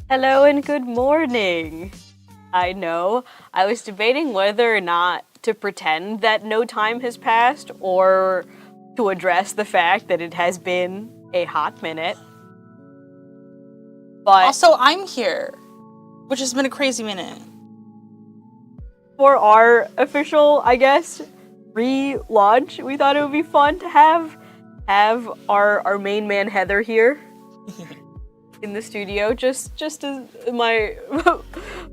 Hello and good morning. I know, I was debating whether or not to pretend that no time has passed or to address the fact that it has been a hot minute. But Also, I'm here, which has been a crazy minute. for our official, I guess, relaunch, we thought it would be fun to have our main man Heather here in the studio, just as my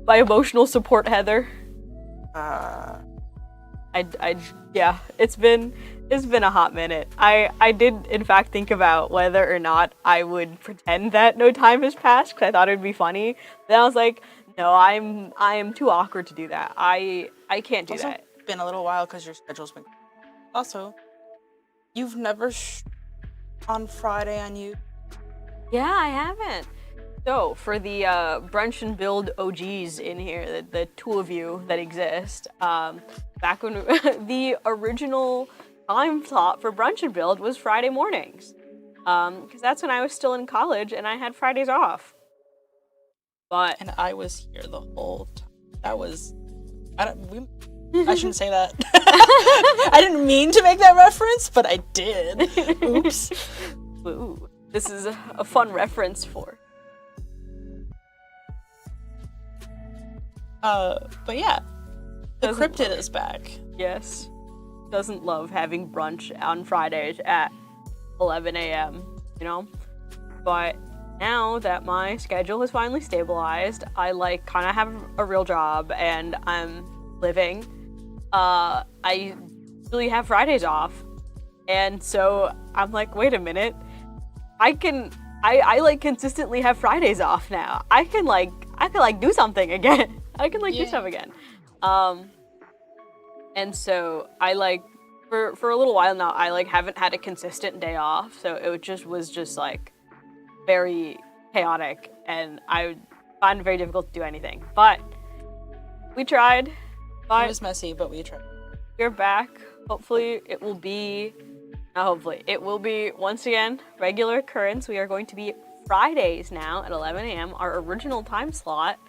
my emotional support Heather. Yeah, it's been a hot minute. I did in fact think about whether or not I would pretend that no time has passed because I thought it would be funny. Then I was like, no, I am too awkward to do that. I can't do Also, that. been a little while because your schedule's been. Also, you've never on Friday on you. Yeah, I haven't. So for the Brunch and Build OGs in here, the two of you that exist, back when the original time slot for Brunch and Build was Friday mornings, because that's when I was still in college and I had Fridays off. But And I was here the whole time. That was. I shouldn't say that. I didn't mean to make that reference, but I did. Oops. Ooh, this is a fun reference for. But yeah, the Doesn't cryptid love is back. Yes. Doesn't love having brunch on Fridays at 11 a.m., you know? But now that my schedule has finally stabilized, I kind of have a real job and I'm living, I really have Fridays off. And so I'm like, wait a minute, I consistently have Fridays off now. I can do something again. I can do stuff again. And so I for a little while now, I haven't had a consistent day off. So it was just very chaotic and I found it very difficult to do anything. But we tried. But It was messy, but we tried. we're back. Hopefully it will be, not hopefully, it will be once again regular occurrence. We are going to be Fridays now at 11 a.m. Our original time slot.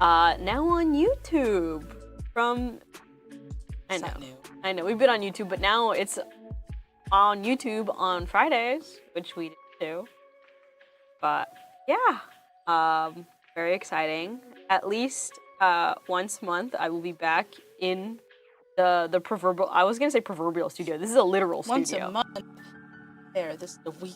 Now on YouTube from, It's not new. I know, we've been on YouTube, but now it's on YouTube on Fridays, which we did too. But yeah, very exciting. At least once a month, I will be back in the proverbial. I was gonna say proverbial studio. This is a literal studio. Once a month. There, this is the week.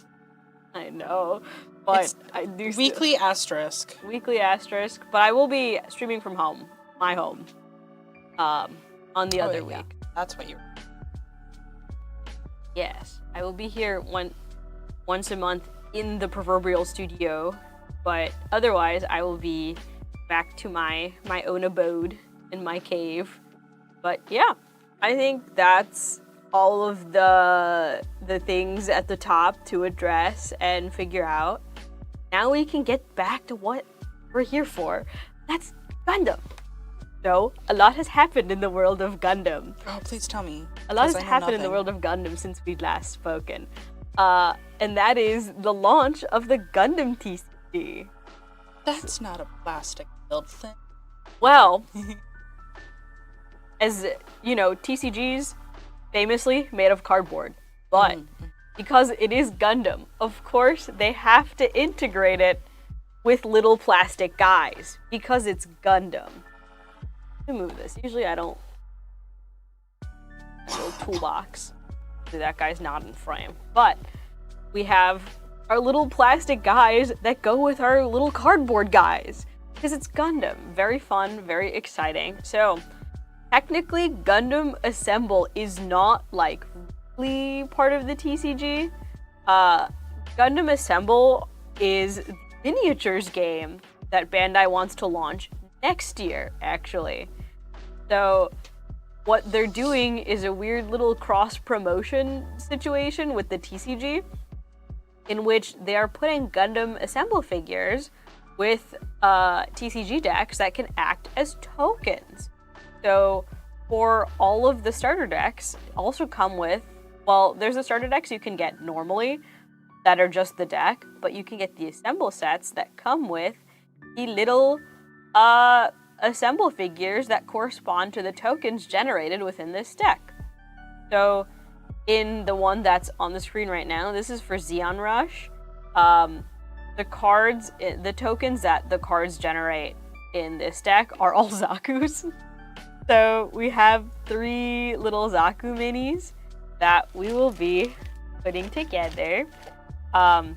I know, but It's I do weekly asterisk. weekly asterisk. But I will be streaming from home, my home, on the other yeah. week. That's what you. Yes, I will be here once a month in the proverbial studio, but otherwise I will be back to my own abode in my cave. But yeah, I think that's all of the things at the top to address and figure out. Now we can get back to what we're here for. That's Gundam. So, a lot has happened in the world of Gundam. Oh, please tell me. A lot has 'cause I know happened in the nothing. world of Gundam since we'd last spoken. And that is the launch of the Gundam TCG. That's not a plastic build thing. Well, as you know, TCGs famously made of cardboard. But because it is Gundam, of course they have to integrate it with little plastic guys because it's Gundam. Let me move this. Usually I don't. Little toolbox. That guy's not in frame. But we have our little plastic guys that go with our little cardboard guys. Because it's Gundam. Very fun, very exciting. So, technically, Gundam Assemble is not really part of the TCG. Gundam Assemble is the miniatures game that Bandai wants to launch next year, actually. So, what they're doing is a weird little cross-promotion situation with the TCG, in which they are putting Gundam Assemble figures with TCG decks that can act as tokens. So for all of the starter decks also come with, well, there's the starter decks you can get normally that are just the deck, but you can get the assemble sets that come with the little assemble figures that correspond to the tokens generated within this deck. So in the one that's on the screen right now, this is for Xeon Rush. The tokens that the cards generate in this deck are all Zaku's. So we have 3 little Zaku minis that we will be putting together. I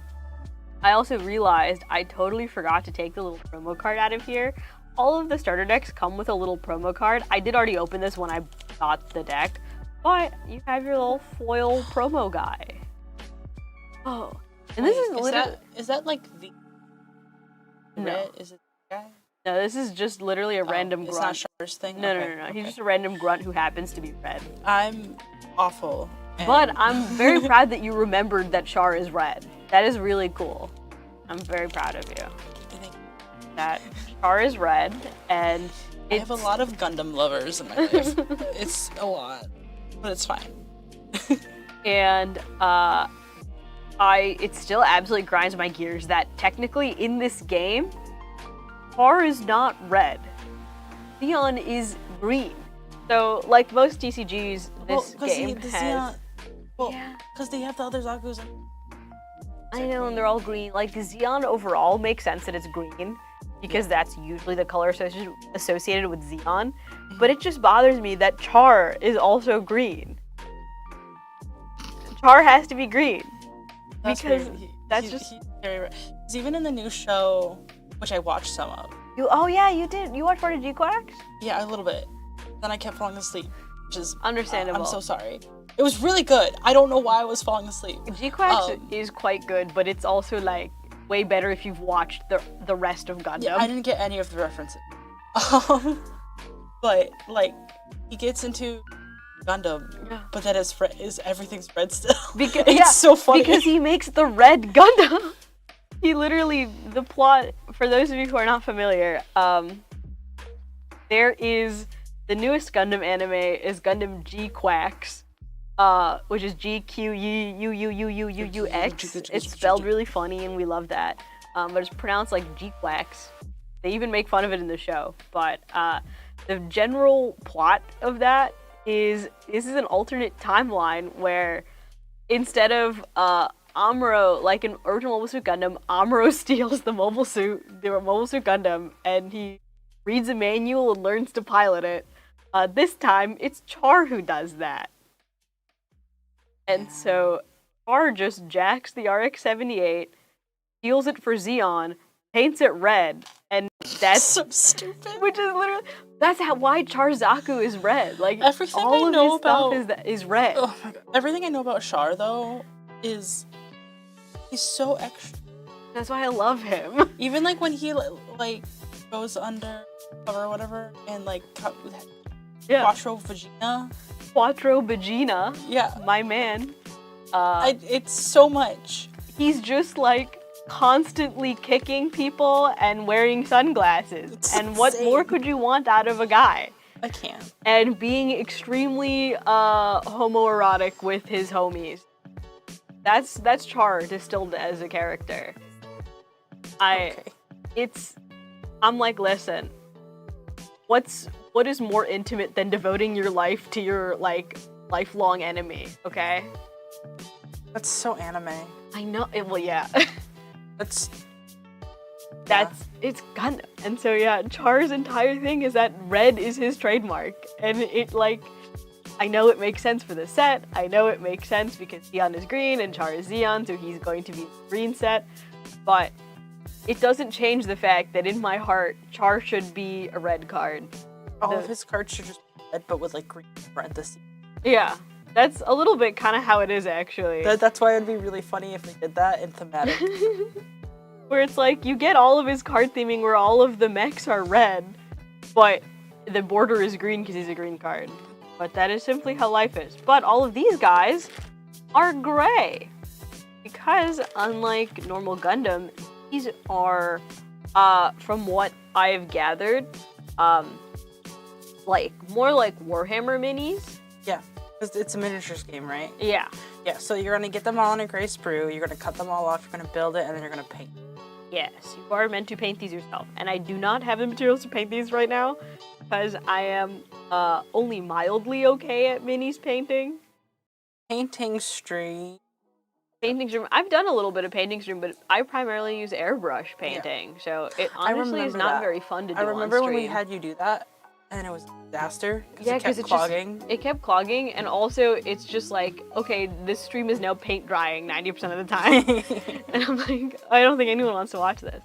also realized I totally forgot to take the little promo card out of here. All of the starter decks come with a little promo card. I did already open this when I bought the deck, but you have your little foil promo guy. Oh, and this is literally... Is that like the... No. Is it the guy? No, this is just literally a random grunt. It's not Char's thing? No, Okay, no. okay. He's just a random grunt who happens to be red. I'm awful. But I'm very proud that you remembered that Char is red. That is really cool. I'm very proud of you. That Char is red, and I have a lot of Gundam lovers in my life. It's a lot, but it's fine. And it still absolutely grinds my gears that technically in this game, Char is not red. Xeon is green. So, like most TCGs, this game has... because they have the other Zaku's. I know, and they're all green. Like, Xeon overall makes sense that it's green, because that's usually the color associated with Xeon. But it just bothers me that Char is also green. Char has to be green. Because he's very rare. Because even in the new show, which I watched some of. Oh yeah, you did. You watched part of G-Quacks? Yeah, a little bit. Then I kept falling asleep, which is understandable. I'm so sorry. It was really good. I don't know why I was falling asleep. G-Quacks is quite good, but it's also like way better if you've watched the rest of Gundam. Yeah, I didn't get any of the references. But like he gets into Gundam, but that is everything's red still. It's so funny because he makes the red Gundam. He literally, the plot, for those of you who are not familiar, there is the newest Gundam anime is Gundam G-Quacks, which is G-Q-U-U-U-U-U-U-X. It's spelled really funny and we love that, but it's pronounced like G-Quacks. They even make fun of it in the show, but the general plot of that is this is an alternate timeline where instead of Amuro, like in original Mobile Suit Gundam, Amuro steals the Mobile Suit Gundam, and he reads a manual and learns to pilot it. This time, it's Char who does that. And so, Char just jacks the RX-78, steals it for Xeon, paints it red, and that's so stupid. Which is literally why Char Zaku is red. Like everything all I of know his about stuff is red. Oh my god! Everything I know about Char though is he's so extra. That's why I love him. Even like when he like goes under cover or whatever and like Quattro Vagina. Yeah, my man. It's so much. He's just like constantly kicking people and wearing sunglasses. It's and insane. What more could you want out of a guy? I can't. And being extremely homoerotic with his homies. That's Char distilled as a character. I'm like, listen, what is more intimate than devoting your life to your like lifelong enemy, okay? That's so anime. I know. Well, yeah. It's Gundam. And so yeah, Char's entire thing is that red is his trademark. And it like, I know it makes sense for the set. I know it makes sense because Xeon is green and Char is Xeon, so he's going to be the green set. But it doesn't change the fact that in my heart, Char should be a red card. All of his cards should just be red, but with like green parentheses. Yeah. That's a little bit kind of how it is, actually. That's why it'd be really funny if they did that in thematic. Where it's like, you get all of his card theming where all of the mechs are red, but the border is green because he's a green card. But that is simply how life is. But all of these guys are gray. Because unlike normal Gundam, these are, from what I've gathered, like more like Warhammer minis. Yeah. Because it's a miniatures game, right? Yeah. Yeah, so you're going to get them all in a gray sprue, you're going to cut them all off, you're going to build it, and then you're going to paint. Yes, you are meant to paint these yourself. And I do not have the materials to paint these right now because I am only mildly okay at minis painting. Painting stream. Painting stream. I've done a little bit of painting stream, but I primarily use airbrush painting, so it honestly is not very fun to do. I remember on when we stream. had you do that, and it was a disaster because Yeah, it kept clogging. it kept clogging, and also it's just like, okay, this stream is now paint drying 90% of the time, and I'm like, I don't think anyone wants to watch this.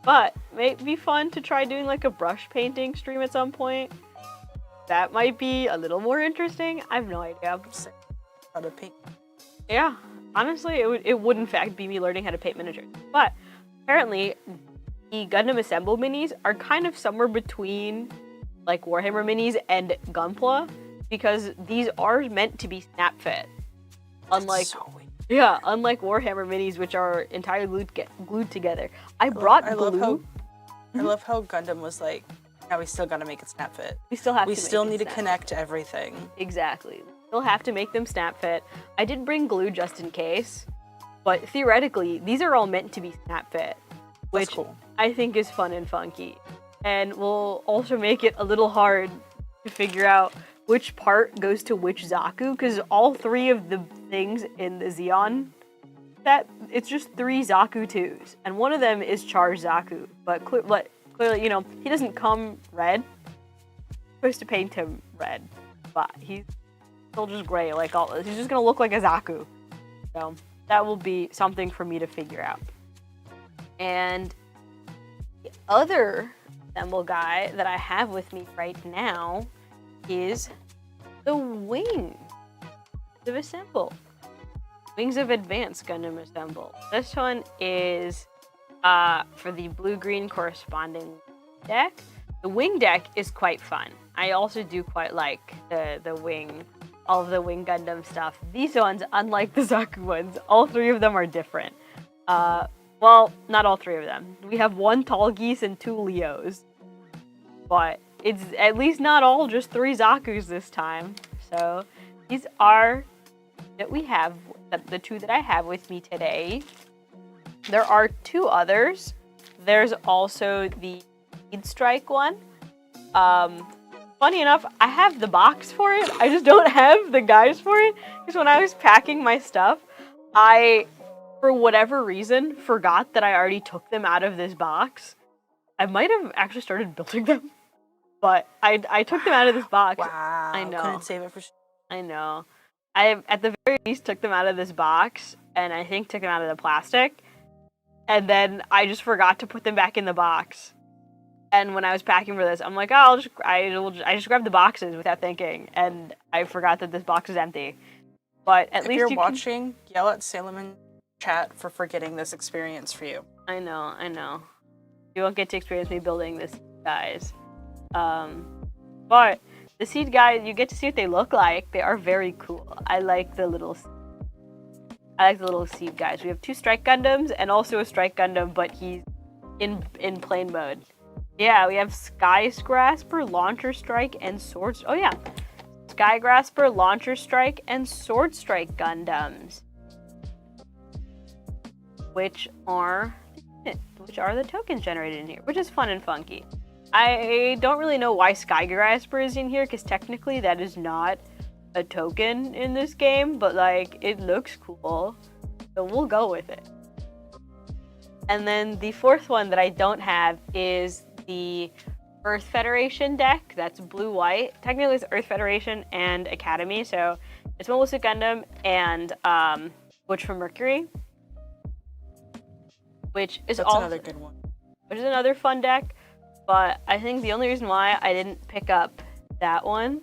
But it may be fun to try doing like a brush painting stream at some point. That might be a little more interesting. I have no idea. How to paint. Yeah, honestly, it would in fact be me learning how to paint miniatures. But apparently, the Gundam Assemble minis are kind of somewhere between like Warhammer minis and Gunpla, because these are meant to be snap fit. Unlike unlike Warhammer minis, which are entirely glued together. I brought glue. I love how Gundam was like, now we still gotta make it snap fit. We still have We to still make it need to snap connect everything. Exactly. Still have to make them snap fit. I did bring glue just in case, but theoretically, these are all meant to be snap fit, which cool. I think is fun and funky. And will also make it a little hard to figure out which part goes to which Zaku, because all three of the things in the Xeon set, it's just 3 Zaku 2s, and one of them is charged Zaku, but clearly, you know, he doesn't come red. I'm supposed to paint him red, but he's still just gray like all this. He's just gonna look like a Zaku. So that will be something for me to figure out. And the other assemble guy that I have with me right now is the Wing of Assemble. Wings of Advanced Gundam Assemble. This one is for the blue-green corresponding deck. The Wing deck is quite fun. I also do quite like the Wing, all of the Wing Gundam stuff. These ones, unlike the Zaku ones, all 3 of them are different. Well, not all 3 of them. We have 1 Tall Geese and 2 Leos. But it's at least not all just 3 Zakus this time. So these are that we have, the 2 that I have with me today. There are 2 others. There's also the Speed Strike one. Funny enough, I have the box for it. I just don't have the guys for it. Because when I was packing my stuff, I, for whatever reason, forgot that I already took them out of this box. I might have actually started building them. But I took them out of this box. Wow. I know. Couldn't save it for. I know. I, at the very least, took them out of this box, and I think took them out of the plastic. And then I just forgot to put them back in the box. And when I was packing for this, I'm like, oh, I just grabbed the boxes without thinking, and I forgot that this box is empty. But at least if you're watching, yell at Salem in chat for forgetting this experience for you. I know. You won't get to experience me building this, guys. But the seed guys, you get to see what they look like. They are very cool. I like the little seed guys. We have 2 Strike Gundams and also a Strike Gundam, but he's in plane mode. Yeah, we have Skyscraper, Launcher Strike, and Sword. Oh yeah, Skyscraper, Launcher Strike, and Sword Strike Gundams, which are the tokens generated in here, which is fun and funky. I don't really know why Skyscraper is in here, because technically that is not a token in this game, but like, it looks cool, so we'll go with it. And then the 4th one that I don't have is the Earth Federation deck. That's blue-white. Technically it's Earth Federation and Academy, so it's Melissa Gundam and Butch from Mercury, which is also another good one. Which is another fun deck. But I think the only reason why I didn't pick up that one,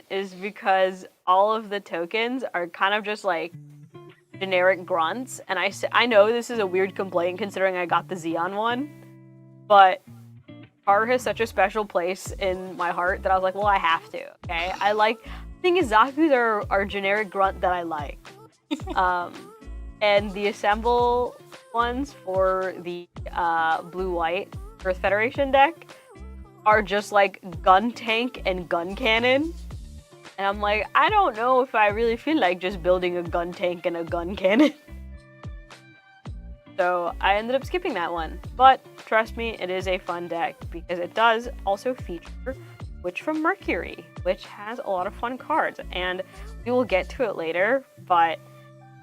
is because all of the tokens are kind of just like generic grunts. And I know this is a weird complaint considering I got the Xeon one, but Tar has such a special place in my heart that I was like, well, I have to, okay? The thing is, Zaku's are generic grunt that I like. And the Assemble ones for the blue-white Earth Federation deck are just like gun tank and gun cannon. And I'm like, I don't know if I really feel like just building a gun tank and a gun cannon. So I ended up skipping that one. But trust me, it is a fun deck because it does also feature Witch from Mercury, which has a lot of fun cards. And we will get to it later, but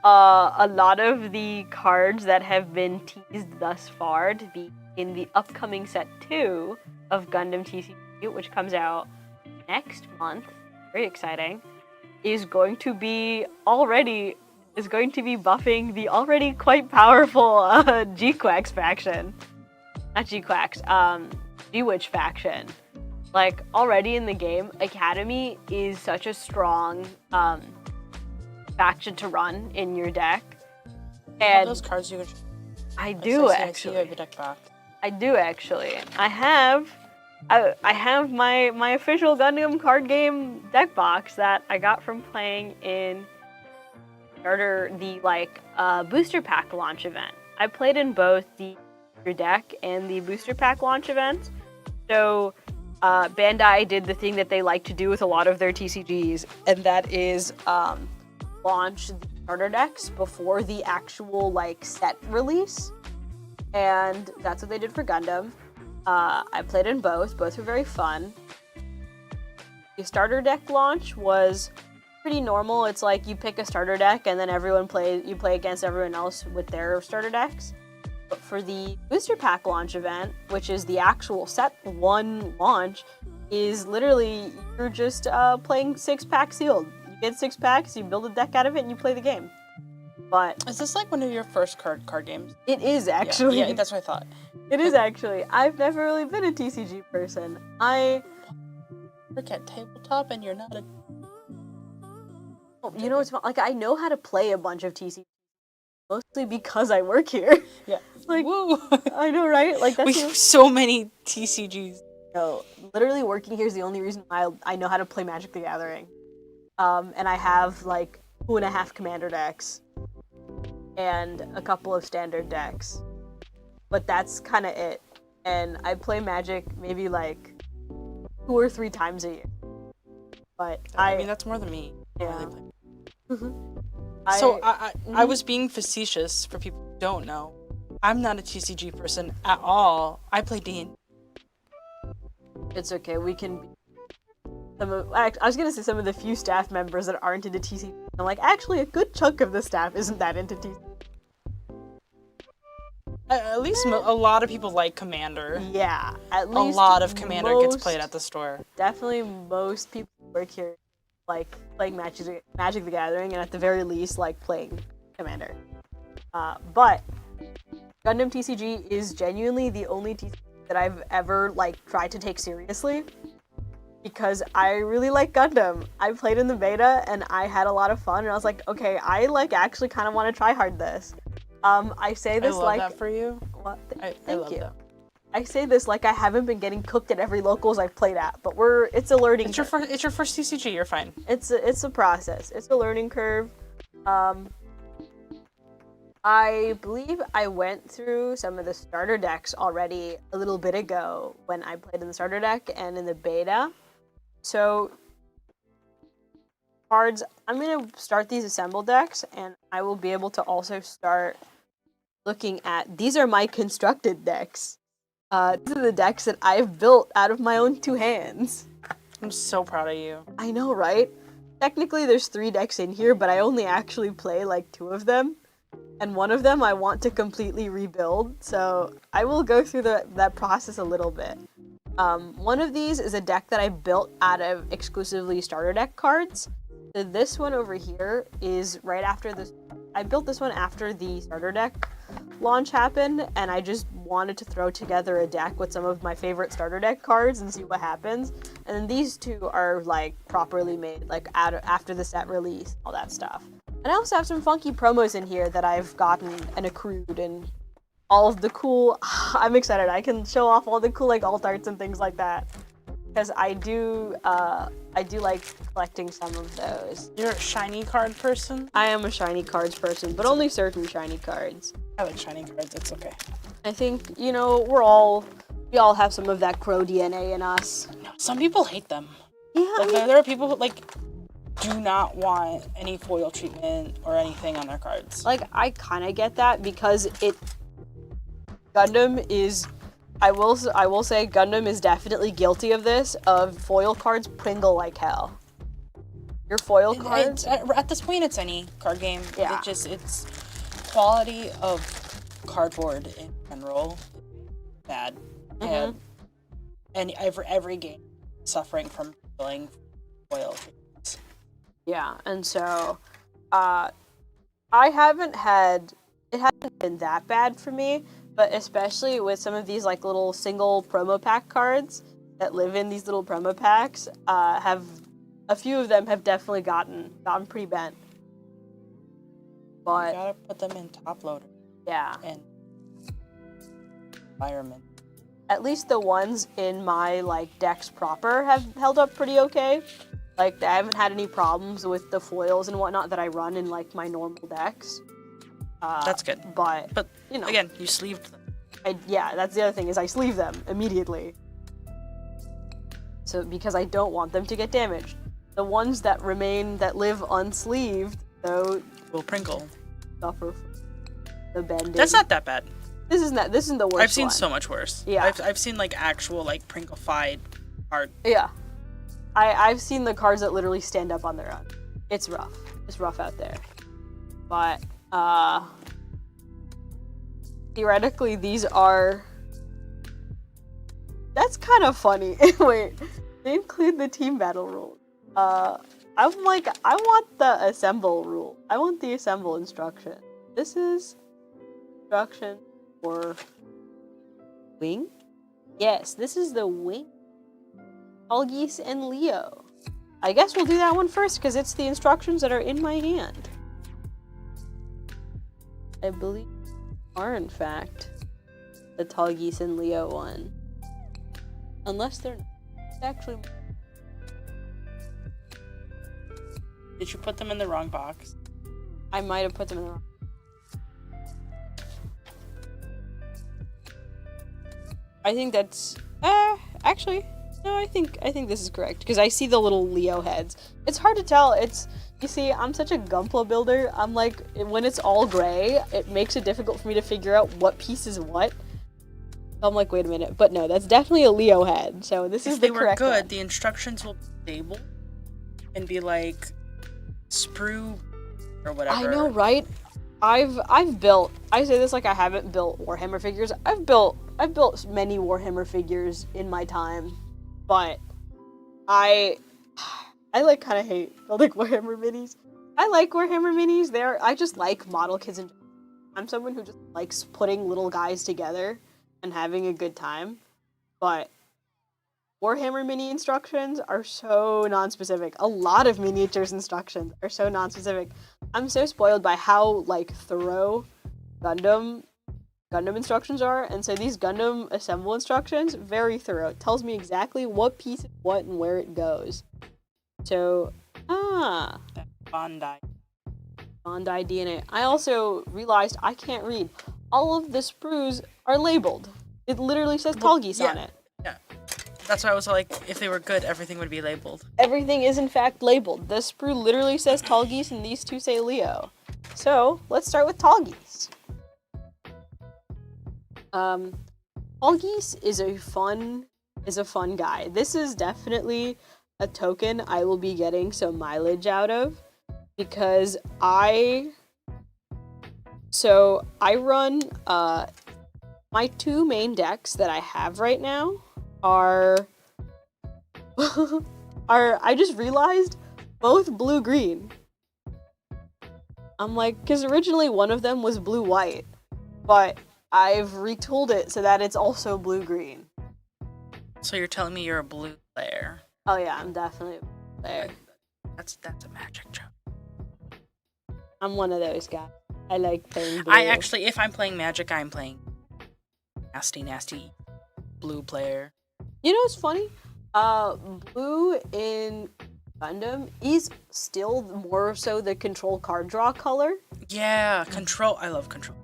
a lot of the cards that have been teased thus far to be in the upcoming set 2 of Gundam TCG, which comes out next month, very exciting, is going to be buffing the already quite powerful G-Quax faction. Not G-Quax, G-Witch faction. Like, already in the game, Academy is such a strong faction to run in your deck. And those cards you could... I do actually. I have a deck box. I do actually. I have my official Gundam card game deck box that I got from playing in the booster pack launch event. I played in both the deck and the booster pack launch events. So Bandai did the thing that they like to do with a lot of their TCGs, and that is launch the starter decks before the actual set release. And that's what they did for Gundam. I played in both. Both were very fun. The starter deck launch was pretty normal. It's like you pick a starter deck and then you play against everyone else with their starter decks. But for the booster pack launch event, which is the actual set 1 launch, is literally you're just playing 6-pack sealed. You get 6 packs, you build a deck out of it, and you play the game. But is this like one of your first card games? It is actually. Yeah, that's what I thought. It is actually. I've never really been a TCG person. Look at tabletop and you're not a... You know, it's I know how to play a bunch of TCG, mostly because I work here. Yeah. Woo! I know, right? That's we have so many TCGs. No, literally working here is the only reason I know how to play Magic the Gathering. And I have 2.5 commander decks and a couple of standard decks. But that's kind of it. And I play Magic maybe 2 or 3 times a year. But I mean, that's more than me. Yeah. So I was being facetious for people who don't know. I'm not a TCG person at all. I play D&D. It's okay. We can be I was gonna say some of the few staff members that aren't into TCG. I'm actually a good chunk of the staff isn't that into TCG. At least a lot of people like Commander. Yeah, at least a lot of Commander gets played at the store. Definitely most people who work here playing Magic the Gathering, and at the very least playing Commander. But Gundam TCG is genuinely the only TCG that I've ever tried to take seriously, because I really like Gundam. I played in the beta and I had a lot of fun, and I was like, okay, I actually kind of want to try hard this. I say this I love that for you. What? I love that. I say this I haven't been getting cooked at every locals I've played at, but it's a learning curve. It's your first TCG, you're fine. It's a process. It's a learning curve. I believe I went through some of the starter decks already a little bit ago when I played in the starter deck and in the beta. So cards, I'm going to start these assembled decks, and I will be able to also start looking at, these are my constructed decks. These are the decks that I've built out of my own 2 hands. I'm so proud of you. I know, right? Technically there's 3 decks in here, but I only actually play 2 of them. And one of them I want to completely rebuild, so I will go through that process a little bit. One of these is a deck that I built out of exclusively starter deck cards. So this one over here is right after this. I built this one after the starter deck launch happened, and I just wanted to throw together a deck with some of my favorite starter deck cards and see what happens. And then these 2 are properly made, after the set release, all that stuff. And I also have some funky promos in here that I've gotten and accrued, and all of the cool... I'm excited. I can show off all the cool alt arts and things like that. Because I do like collecting some of those. You're a shiny card person? I am a shiny cards person, but only certain shiny cards. I like shiny cards, it's okay. I think, we all have some of that crow DNA in us. No, some people hate them. Yeah, there are people who do not want any foil treatment or anything on their cards. I kind of get that, because Gundam is, I will say Gundam is definitely guilty of this, of foil cards pringle like hell. Your foil cards? At this point, it's any card game. Yeah. It's quality of cardboard in general bad. Mhm. And every game suffering from filling foil. Yeah, and so, it hasn't been that bad for me, but especially with some of these like little single promo pack cards that live in these little promo packs, a few of them have definitely gotten pretty bent. But you gotta put them in top loader. Yeah. And environment. At least the ones in my like decks proper have held up pretty okay. Like I haven't had any problems with the foils and whatnot that I run in like my normal decks. That's good. But you know, again, you sleeved them. That's the other thing is I sleeve them immediately. So because I don't want them to get damaged. The ones that live unsleeved, though, will Pringle. Suffer from the bending. That's not that bad. This isn't the worst. I've seen one. so much worse. Yeah. I've seen like actual like Pringle-fied art. Yeah. I've seen the cards that literally stand up on their own. It's rough. It's rough out there. But theoretically these are. That's kind of funny. Wait, they include the team battle rules. I'm like, I want the assemble rule. I want the assemble instruction. This is instruction for wing? Yes, this is the wing. Algis and Leo. I guess we'll do that one first because it's the instructions that are in my hand. I believe are in fact the Talgis and Leo one. Unless they're actually. Did you put them in the wrong box? I might have put them in the wrong. I think that's actually no. I think this is correct because I see the little Leo heads. It's hard to tell. You see, I'm such a gunpla builder. I'm like when it's all gray, it makes it difficult for me to figure out what piece is what. I'm like, wait a minute, but no, that's definitely a Leo head. So this is the correct one. If they were good, the instructions will be stable and be like sprue or whatever. I know, right? I've built. I say this like I haven't built Warhammer figures. I've built many Warhammer figures in my time, but I like kind of hate building Warhammer minis. I like Warhammer minis. I just like model kits, and I'm someone who just likes putting little guys together and having a good time. But Warhammer mini instructions are so non-specific. A lot of miniatures instructions are so non-specific. I'm so spoiled by how like thorough Gundam instructions are, and so these Gundam assemble instructions, very thorough. It tells me exactly what piece is what and where it goes. So, That Bandai DNA. I also realized I can't read. All of the sprues are labeled. It literally says Talgis on it. Yeah. That's why I was like, if they were good, everything would be labeled. Everything is in fact labeled. The sprue literally says Talgis and these two say Leo. So, let's start with Talgis. Talgis is a fun guy. This is definitely a token I will be getting some mileage out of because I run my two main decks that I have right now are I just realized both blue-green. I'm like, because originally one of them was blue-white, but I've retooled it so that it's also blue-green. So you're telling me you're a blue player? Oh yeah, I'm definitely a blue player. That's a magic joke. I'm one of those guys. I like playing blue. If I'm playing Magic, I'm playing nasty blue player. You know what's funny? Blue in Gundam is still more so the control card draw color. Yeah, control. I love control.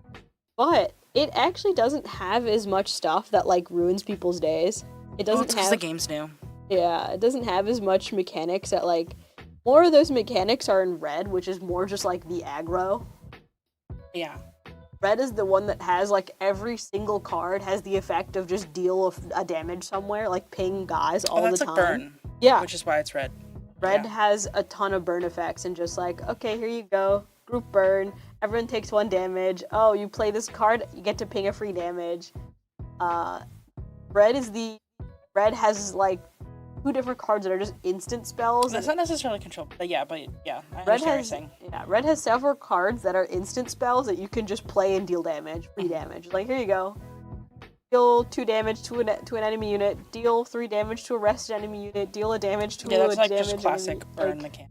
But it actually doesn't have as much stuff that like ruins people's days. It doesn't have the game's new. Yeah, it doesn't have as much mechanics that like more of those mechanics are in red, which is more just like the aggro. Yeah. red is the one that has, like, every single card has the effect of just deal a damage somewhere, like ping guys all the time. Like burn. Yeah. Which is why it's red. Red has a ton of burn effects and just like, okay, here you go. Group burn. Everyone takes 1 damage. Oh, you play this card, you get to ping a free damage. Red has like 2 different cards that are just instant spells. That's not necessarily control, but yeah, I understand what you're saying. Yeah, red has several cards that are instant spells that you can just play and deal damage, free damage. Like, here you go. Deal 2 damage to an enemy unit, deal 3 damage to a rested enemy unit, deal a damage to a that's like damage just classic enemy. burn Like, mechanic.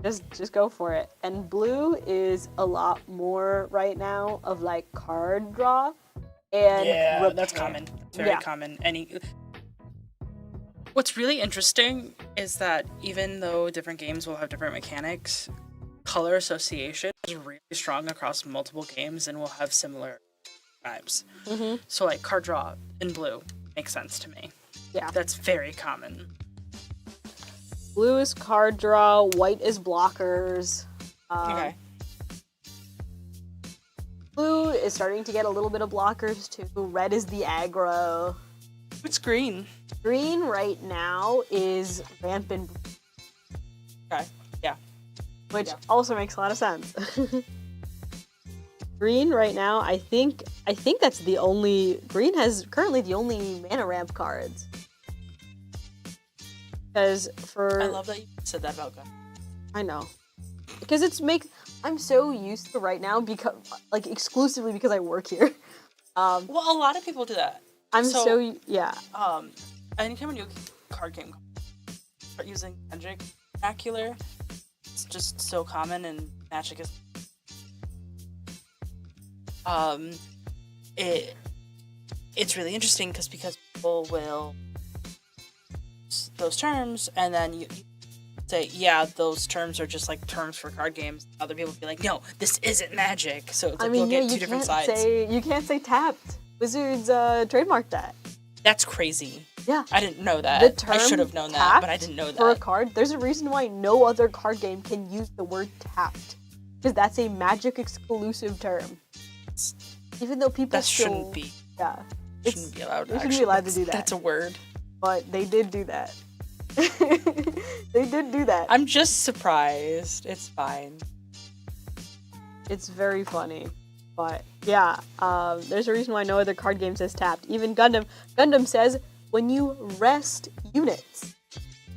just go for it. And blue is a lot more right now of like card draw and repair. That's common. It's very common. What's really interesting is that even though different games will have different mechanics, color association is really strong across multiple games and will have similar vibes. Mm-hmm. So like card draw in blue makes sense to me. Yeah. That's very common. Blue is card draw, white is blockers. Okay. Blue is starting to get a little bit of blockers too. Red is the aggro. What's green? Green right now is rampant. Okay. Yeah. Which also makes a lot of sense. Green right now, I think that's the only... Green has currently the only mana ramp cards. Because for... I love that you said that about Gun. I know. Because I'm so used to right now, because like exclusively because I work here. Well, a lot of people do that. Yeah. Anytime a new card game start using Magic vernacular, it's just so common, and Magic is it's really interesting because people will use those terms, and then you say, yeah, those terms are just like terms for card games. Other people will be like, no, this isn't Magic. So it's like you'll get 2 different sides. You can't say tapped. Wizards trademarked that. That's crazy. Yeah. I didn't know that. The term I should have known that, but I didn't know that. For a card, there's a reason why no other card game can use the word tapped. Because that's a Magic exclusive term. Even though people shouldn't be. Yeah. Shouldn't be allowed. They shouldn't be allowed to do that. That's a word. But they did do that. They did do that. I'm just surprised. It's fine. It's very funny. But yeah, there's a reason why no other card game says tapped. Even Gundam says when you rest units.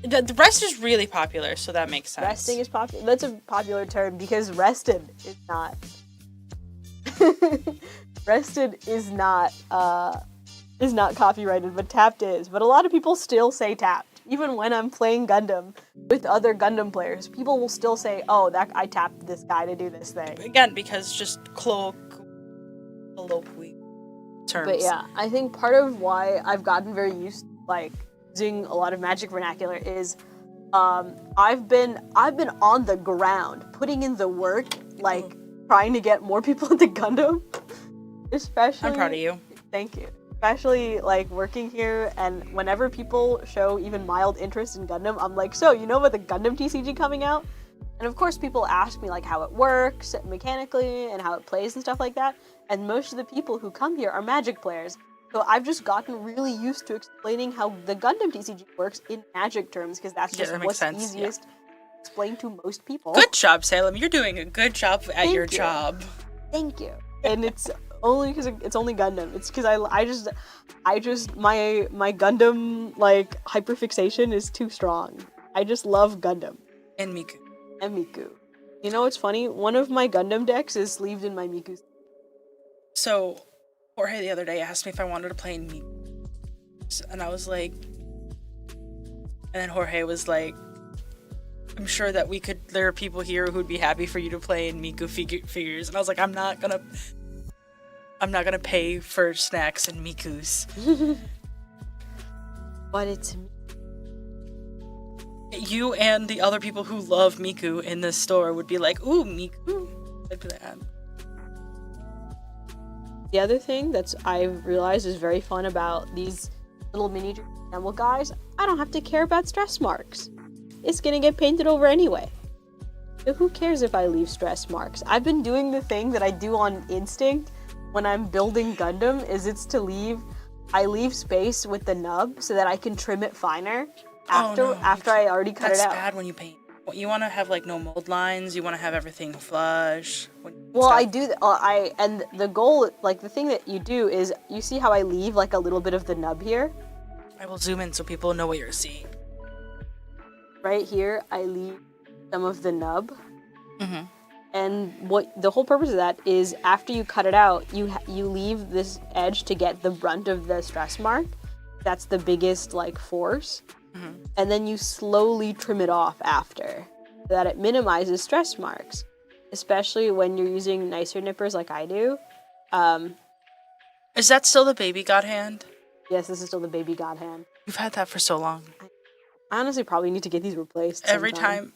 The rest is really popular, so that makes sense. Resting is popular. That's a popular term because rested is not. Rested is not copyrighted, but tapped is. But a lot of people still say tapped. Even when I'm playing Gundam with other Gundam players, people will still say, "Oh, I tapped this guy to do this thing." Again, because just colloquial terms. But yeah, I think part of why I've gotten very used to like using a lot of Magic vernacular is I've been on the ground putting in the work, like trying to get more people into Gundam. Especially, I'm proud of you. Thank you. Especially like working here, and whenever people show even mild interest in Gundam, I'm like, so you know about the Gundam TCG coming out? And of course people ask me like how it works mechanically and how it plays and stuff like that. And most of the people who come here are Magic players. So I've just gotten really used to explaining how the Gundam TCG works in Magic terms, because that's just what's easiest to explain to most people. Good job, Salem. You're doing a good job at your job. Thank you. And it's only because it's only Gundam. It's because I just my Gundam like hyperfixation is too strong. I just love Gundam. And Miku. You know what's funny? One of my Gundam decks is sleeved in my Miku. So, Jorge the other day asked me if I wanted to play in Miku. And I was like... And then Jorge was like, I'm sure that there are people here who'd be happy for you to play in Miku figures. And I was like, I'm not gonna pay for snacks and Mikus. But it's... You and the other people who love Miku in this store would be like, ooh, Miku. I'd be like, The other thing I've realized is very fun about these little miniature assemble guys, I don't have to care about stress marks. It's gonna get painted over anyway. So who cares if I leave stress marks? I've been doing the thing that I do on instinct, when I'm building Gundam is I leave space with the nub so that I can trim it finer after I already cut it out. That's bad when you paint. You want to have like no mold lines. You want to have everything flush. Well, I do. And the goal, like the thing that you do is, you see how I leave like a little bit of the nub here. I will zoom in so people know what you're seeing. Right here, I leave some of the nub. Mm-hmm. And what the whole purpose of that is, after you cut it out, you leave this edge to get the brunt of the stress mark. That's the biggest like force. Mm-hmm. And then you slowly trim it off after, so that it minimizes stress marks, especially when you're using nicer nippers like I do. Is that still the baby god hand? Yes, this is still the baby god hand. You've had that for so long. I honestly probably need to get these replaced Every sometime. time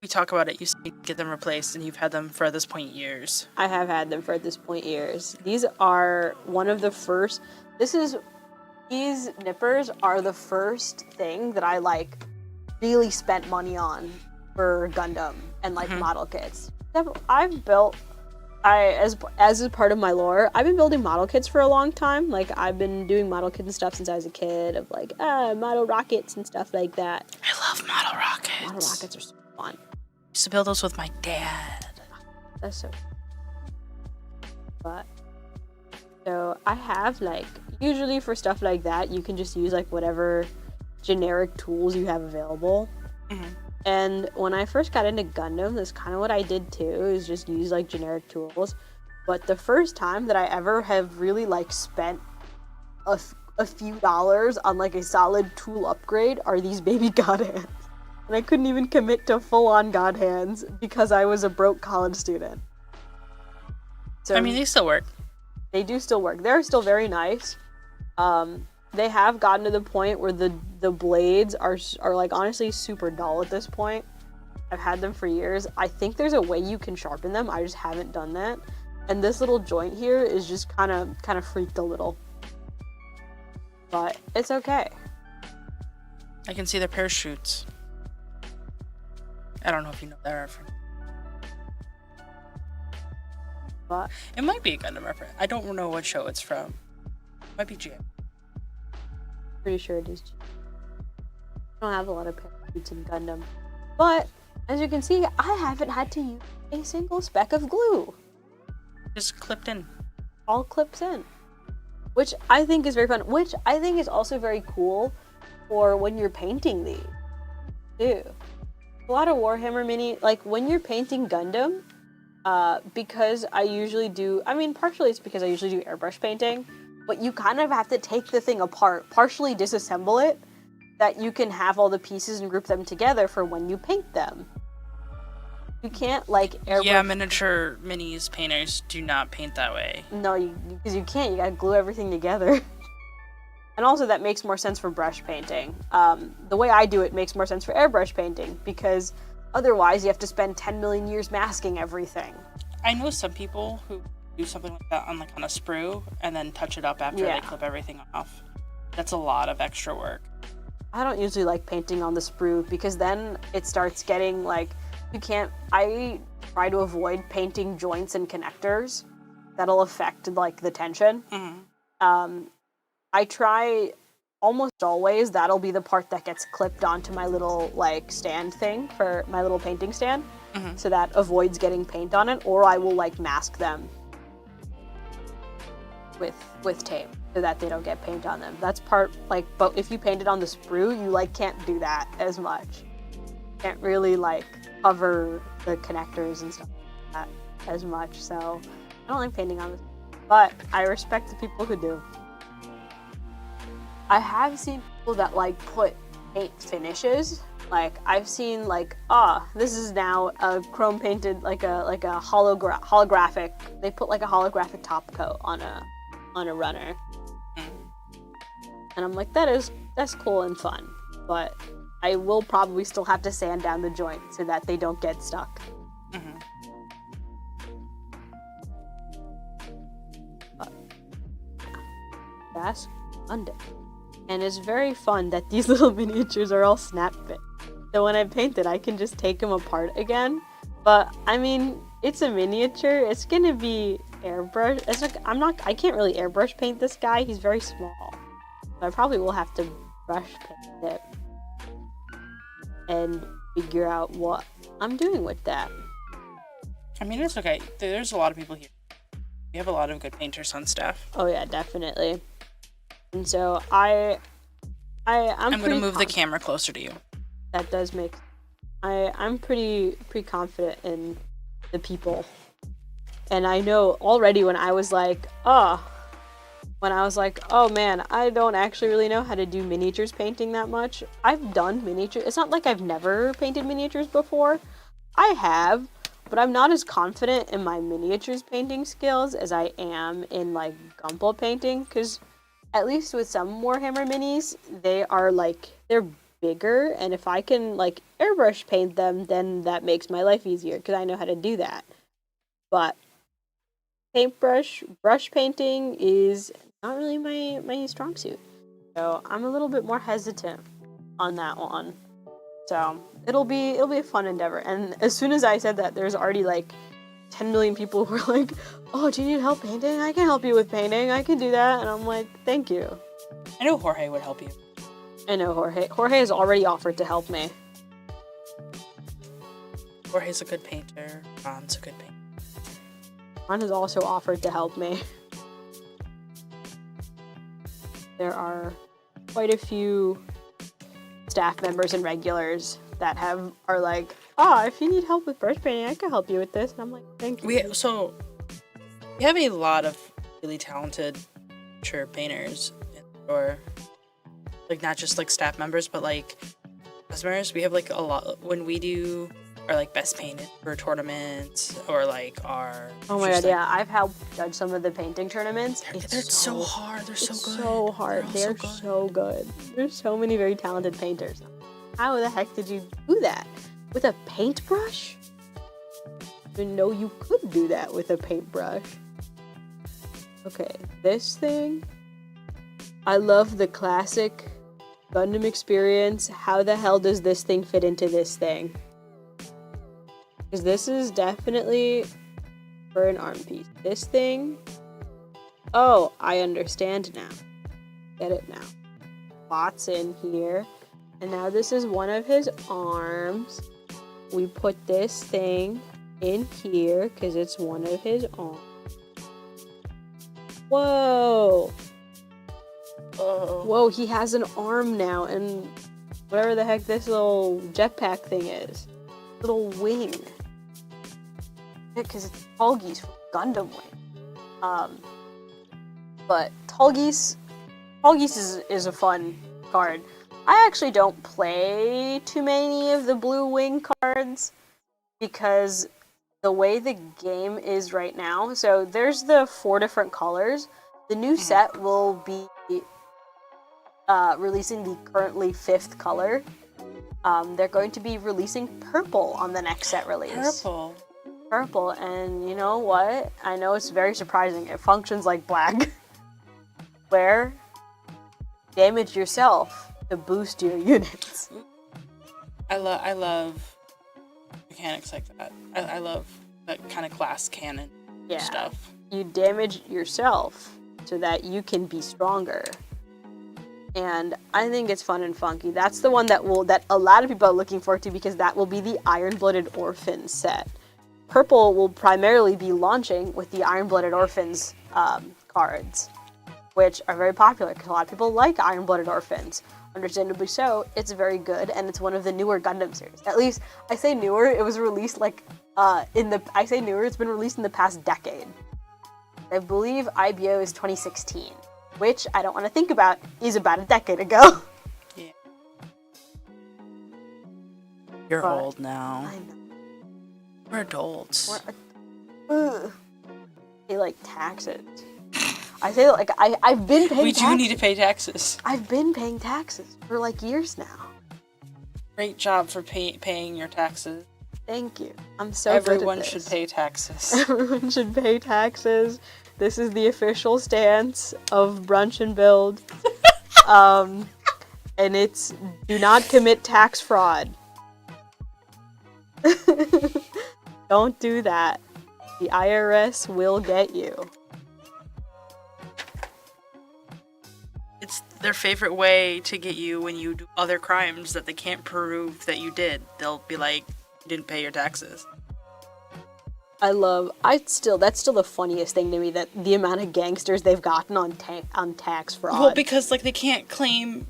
we talk about it, you say get them replaced, and you've had them for at this point years. I have had them for at this point years. These are one of the first. These nippers are the first thing that I like really spent money on for Gundam and like model kits. I've built, as is part of my lore, I've been building model kits for a long time. Like I've been doing model kits and stuff since I was a kid, of like model rockets and stuff like that. I love model rockets. Model rockets are so fun. I used to build those with my dad. That's so. But so I have like, usually for stuff like that, you can just use like whatever generic tools you have available. Mm-hmm. And when I first got into Gundam, that's kind of what I did too, is just use like generic tools. But the first time that I ever have really like spent a few dollars on like a solid tool upgrade are these baby god hands. And I couldn't even commit to full-on god hands because I was a broke college student. So I mean, they still work. They do still work. They're still very nice. They have gotten to the point where the blades are like honestly super dull at this point. I've had them for years. I think there's a way you can sharpen them. I just haven't done that. And this little joint here is just kind of freaked a little. But it's okay. I can see their parachutes. I don't know if you know that reference. But it might be a Gundam reference. I don't know what show it's from. It might be Jam. Pretty sure it is. I don't have a lot of parachutes in Gundam. But as you can see, I haven't had to use a single speck of glue. Just clipped in. All clips in. Which I think is very fun. Which I think is also very cool for when you're painting these, too. A lot of Warhammer Mini, like when you're painting Gundam, because I usually do, I mean, partially it's because I usually do airbrush painting, but you kind of have to take the thing apart, partially disassemble it, that you can have all the pieces and group them together for when you paint them. You can't, like, airbrush... Yeah, miniature minis painters do not paint that way. No, because you can't. You gotta glue everything together. And also that makes more sense for brush painting. The way I do it makes more sense for airbrush painting, because otherwise you have to spend 10 million years masking everything. I know some people who do something like that on a sprue and then touch it up after they clip everything off. That's a lot of extra work. I don't usually like painting on the sprue, because then it starts getting like, I try to avoid painting joints and connectors. That'll affect like the tension. Mm-hmm. I try almost always, that'll be the part that gets clipped onto my little like stand thing for my little painting stand. Mm-hmm. So that avoids getting paint on it, or I will like mask them with tape so that they don't get paint on them. That's part like, but if you paint it on the sprue, you like can't do that as much. Can't really like cover the connectors and stuff like that as much. So I don't like painting on this, but I respect the people who do. I have seen people that like put paint finishes. Like I've seen like, this is now a chrome painted like a holographic. They put like a holographic top coat on a runner, and I'm like, that's cool and fun, but I will probably still have to sand down the joint so that they don't get stuck. Mm-hmm. But that's Gundam. And it's very fun that these little miniatures are all snap fit. So when I paint it, I can just take them apart again. But I mean, it's a miniature. It's gonna be airbrush. It's like I can't really airbrush paint this guy. He's very small. So I probably will have to brush paint it and figure out what I'm doing with that. I mean, it's okay. There's a lot of people here. We have a lot of good painters on staff. Oh yeah, definitely. And so I'm gonna move the camera closer to you. That does make. I'm pretty confident in the people, and I know already when I was like, oh man, I don't actually really know how to do miniatures painting that much. I've done miniatures. It's not like I've never painted miniatures before. I have, but I'm not as confident in my miniatures painting skills as I am in like gunpla painting, because at least with some Warhammer minis, they're bigger, and if I can like airbrush paint them, then that makes my life easier because I know how to do that. But brush painting is not really my strong suit, so I'm a little bit more hesitant on that one. So it'll be a fun endeavor. And as soon as I said that, there's already like 10 million people who are like, oh, do you need help painting? I can help you with painting. I can do that. And I'm like, thank you. I know Jorge would help you. I know Jorge. Jorge has already offered to help me. Jorge's a good painter. Ron's a good painter. Ron has also offered to help me. There are quite a few staff members and regulars that are like, oh, if you need help with brush painting, I can help you with this. And I'm like, thank you. We have a lot of really talented painters in the store. Like, not just like staff members, but like customers. We have like a lot when we do our like best painted for tournaments or like our. Oh my god, yeah, I've helped judge some of the painting tournaments. They're so hard. They're so good. So hard. They're so good. There's so many very talented painters. How the heck did you do that with a paintbrush? I didn't know you could do that with a paintbrush. Okay, this thing. I love the classic Gundam experience. How the hell does this thing fit into this thing? Because this is definitely for an arm piece. This thing... Oh, I understand now. Get it now. Lots in here. And now this is one of his arms. We put this thing in here because it's one of his arms. Whoa! Whoa, he has an arm now, and whatever the heck this little jetpack thing is. Little wing. Because it's Tallgeese from Gundam Wing. But Tallgeese is a fun card. I actually don't play too many of the blue wing cards because the way the game is right now, so there's the 4 different colors. The new set will be releasing the currently 5th color. They're going to be releasing purple on the next set release. Purple, and you know what? I know it's very surprising. It functions like black. Where damage yourself to boost your units. I love mechanics like that. I love that kind of class cannon stuff. You damage yourself so that you can be stronger. And I think it's fun and funky. That's the one that a lot of people are looking forward to because that will be the Iron-Blooded Orphans set. Purple will primarily be launching with the Iron-Blooded Orphans cards, which are very popular because a lot of people like Iron-Blooded Orphans. Understandably so, it's very good, and it's one of the newer Gundam series. At least, I say newer, it was released it's been released in the past decade. I believe IBO is 2016, which I don't want to think about is about a decade ago. Yeah. You're old now. I know. We're adults. Pay like taxes. I say like I've been paying. We do need to pay taxes. I've been paying taxes for like years now. Great job for paying your taxes. Thank you. I'm so Everyone good at should pay taxes. Everyone should pay taxes. This is the official stance of Brunch and Build. And it's do not commit tax fraud. Don't do that. The IRS will get you. It's their favorite way to get you when you do other crimes that they can't prove that you did. They'll be like, you didn't pay your taxes. That's still the funniest thing to me, that the amount of gangsters they've gotten on tax fraud. Well, because like they can't claim,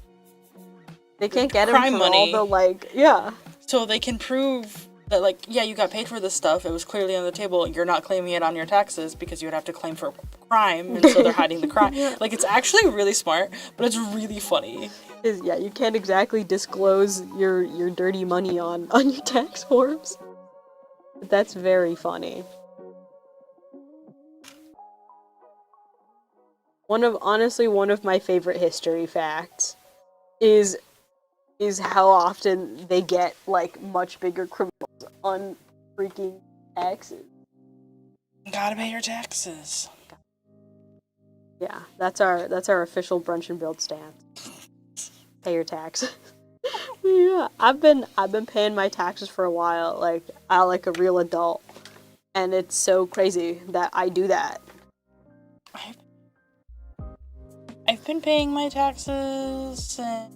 they can't get crime him for money. all the yeah. So they can prove that like, yeah, you got paid for this stuff. It was clearly on the table. You're not claiming it on your taxes because you would have to claim for crime, and so they're hiding the crime. Yeah. Like, it's actually really smart, but it's really funny. Yeah, you can't exactly disclose your dirty money on your tax forms. But that's very funny. One of my favorite history facts is how often they get like much bigger criminals on freaking taxes. Gotta pay your taxes. Yeah, that's our official Brunch and Build stance. Pay your taxes. Yeah, I've been paying my taxes for a while, like a real adult, and it's so crazy that I do that. I've been paying my taxes since,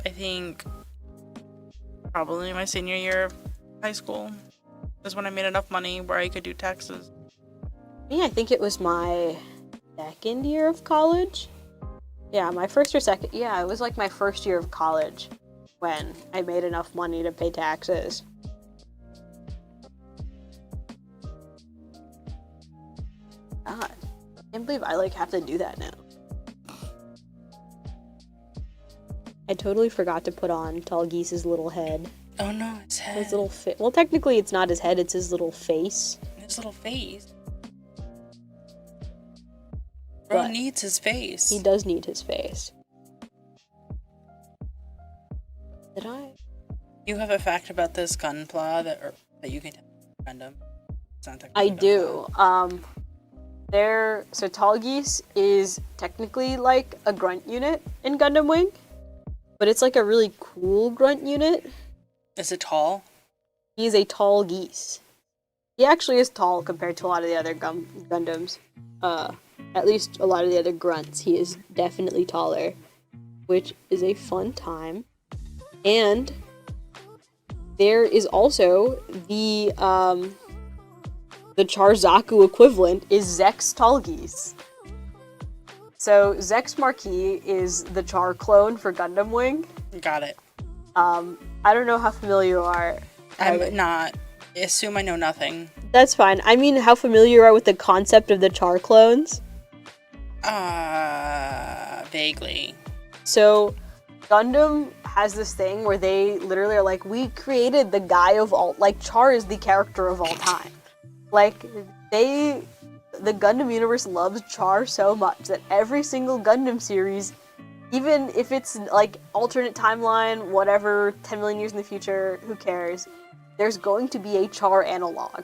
I think, probably my senior year of high school. Is when I made enough money where I could do taxes. Yeah, I think it was my second year of college. Yeah, my first or second. Yeah, it was like my first year of college when I made enough money to pay taxes. God, I can't believe I have to do that now. I totally forgot to put on Tall Geese's little head. Oh no, his head. His little well, technically it's not his head, it's his little face. His little face. Bro But needs his face. he does need his face. Did I? You have a fact about this gunpla that you can tell Gundam? It's not technically I gunpla. do. So Tall Geese is technically like a grunt unit in Gundam Wing, but it's like a really cool grunt unit. Is it tall? He is a tall geese. He actually is tall compared to a lot of the other Gundams. At least a lot of the other grunts. He is definitely taller, which is a fun time. And there is also the Charzaku equivalent is Zex Tall Geese. So Zex Marquis is the Char clone for Gundam Wing. Got it. I don't know how familiar you are. I'm not. I assume I know nothing. That's fine. I mean, how familiar you are with the concept of the Char clones? Vaguely. So, Gundam has this thing where they literally are like, we created the guy of all, like, Char is the character of all time. Like, the Gundam universe loves Char so much that every single Gundam series, even if it's, like, alternate timeline, whatever, 10 million years in the future, who cares, there's going to be a Char analog.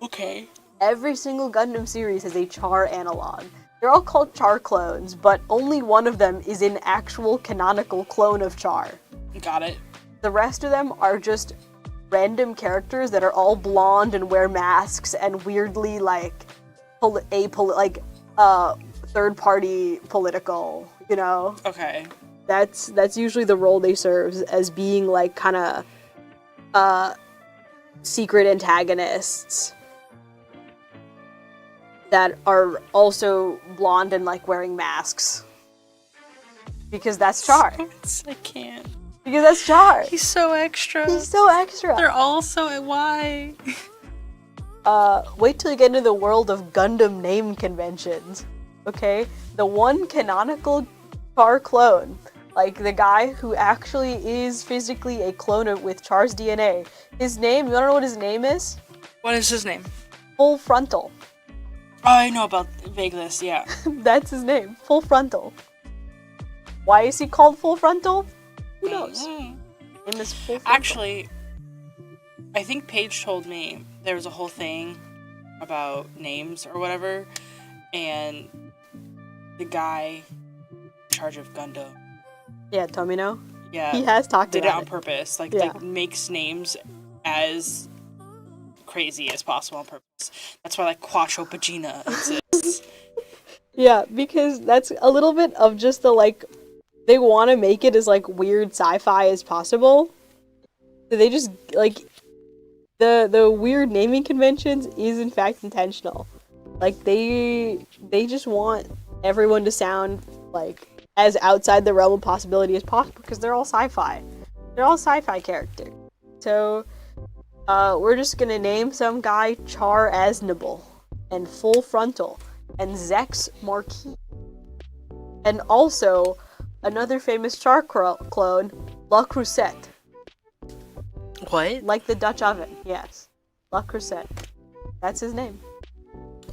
Okay. Every single Gundam series has a Char analog. They're all called Char clones, but only one of them is an actual canonical clone of Char. Got it. The rest of them are just random characters that are all blonde and wear masks and weirdly third-party political, you know? Okay. That's usually the role they serve, as being like kind of secret antagonists that are also blonde and like wearing masks. Because that's Char. I can't. Because that's Char. He's so extra. He's so extra. They're all so why? Wait till you get into the world of Gundam name conventions. Okay? The one canonical Char clone, like the guy who actually is physically a clone with Char's DNA. His name, you wanna know what his name is? What is his name? Full Frontal. Oh, I know about Vagueless, yeah. That's his name. Full Frontal. Why is he called Full Frontal? Who knows? Name is Full Frontal. Actually, I think Paige told me there was a whole thing about names or whatever, and the guy in charge of Gundam. Yeah, Tomino. Yeah. He has talked did about it on purpose. Like, yeah. makes names as crazy as possible on purpose. That's why like Quattro Pagina exists. Yeah, because that's a little bit of just the like, they want to make it as like weird sci-fi as possible. So they just like the weird naming conventions is in fact intentional. Like they just want everyone to sound like as outside the realm of possibility as possible because they're all sci-fi. They're all sci-fi characters. So we're just gonna name some guy Char Aznable and Full Frontal and Zex Marquis. And also another famous Char clone, La Crusette. What? Like the Dutch oven, yes. La Crusette. That's his name.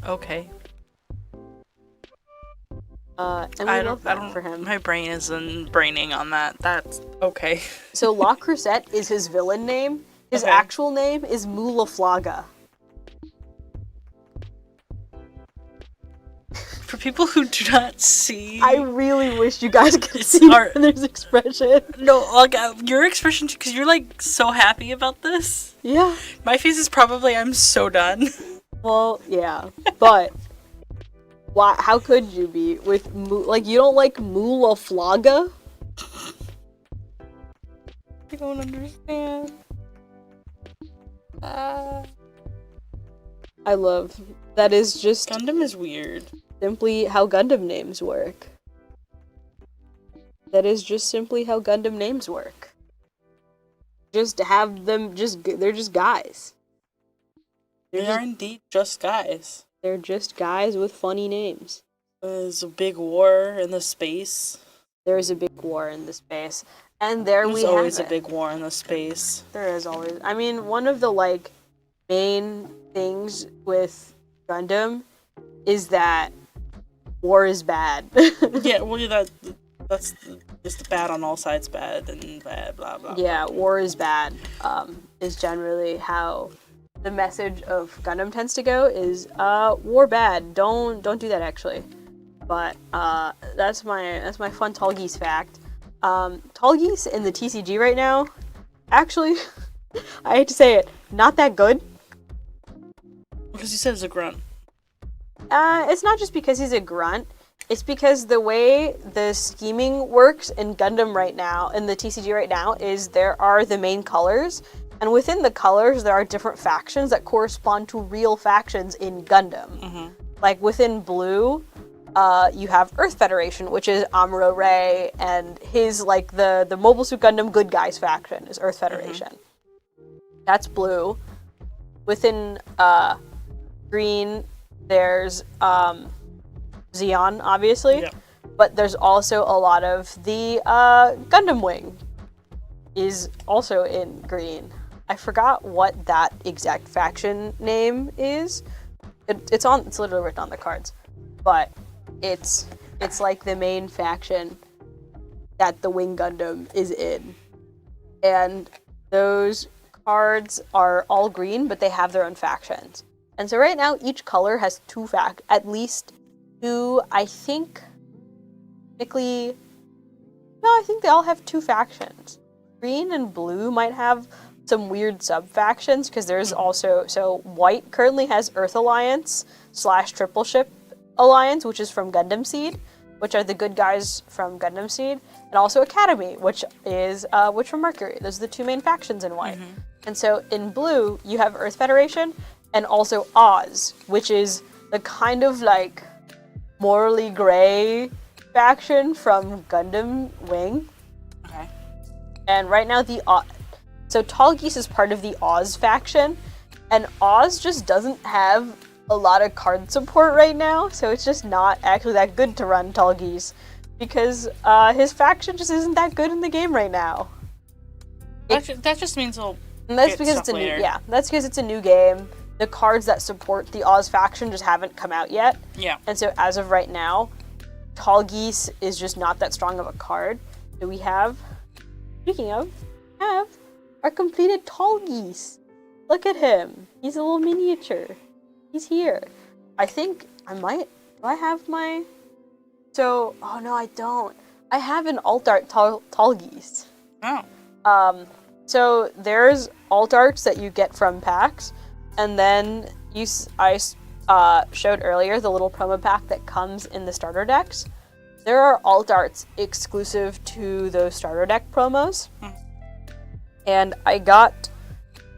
Okay. And we love that for him. My brain isn't braining on that. That's okay. So La Crusette is his villain name. His actual name is Mulaflaga. For people who do not see, I really wish you guys could see Brother's expression. No, like your expression, because you're like so happy about this. Yeah. My face is probably I'm so done. Well, yeah, but why? How could you be with like you don't like Mulaflaga? I don't understand. I love that is just Gundam is weird. Simply how Gundam names work. That is just simply how Gundam names work. Just have them they're just guys. They are indeed just guys. They're just guys with funny names. There's a big war in the space. There is a big war in the space. And there we have it. There's always a big war in the space. There is always. I mean, one of the like main things with Gundam is that war is bad. Yeah, well, that's just bad on all sides, bad and bad, blah blah. Yeah, war is bad. Is generally how the message of Gundam tends to go. Is war bad? Don't do that actually. But that's my fun Tallgeese fact. Tallgeese in the TCG right now, actually, I hate to say it, not that good. Because you said it's a grunt. It's not just because he's a grunt. It's because the way the scheming works in Gundam right now, in the TCG right now, is there are the main colors, and within the colors there are different factions that correspond to real factions in Gundam. Mm-hmm. Like within blue, you have Earth Federation, which is Amuro Ray, and his like the Mobile Suit Gundam good guys faction is Earth Federation. Mm-hmm. That's blue. Within green, there's Zeon, obviously, yeah. But there's also a lot of the Gundam Wing is also in green. I forgot what that exact faction name is. It's literally written on the cards, but it's like the main faction that the Wing Gundam is in, and those cards are all green, but they have their own factions. And so right now, each color has at least two, I think, technically, no, I think they all have two factions. Green and blue might have some weird sub-factions, because there's also, so white currently has Earth Alliance / Triple Ship Alliance, which is from Gundam Seed, which are the good guys from Gundam Seed, and also Academy, which from Mercury. Those are the two main factions in white. Mm-hmm. And so in blue, you have Earth Federation, and also Oz, which is the kind of like morally gray faction from Gundam Wing. Okay. And right now so Tallgeese is part of the Oz faction, and Oz just doesn't have a lot of card support right now, so it's just not actually that good to run Tallgeese, because his faction just isn't that good in the game right now. That just means he'll and that's because it's that's because it's a new game. The cards that support the Oz faction just haven't come out yet. Yeah. And so as of right now, Tallgeese is just not that strong of a card. So we have our completed Tallgeese. Look at him. He's a little miniature. He's here. I think I might. Do I have my? So, oh no, I don't. I have an alt art Tallgeese. Oh. So there's alt arts that you get from packs, And then I showed earlier the little promo pack that comes in the starter decks. There are alt arts exclusive to those starter deck promos. And I got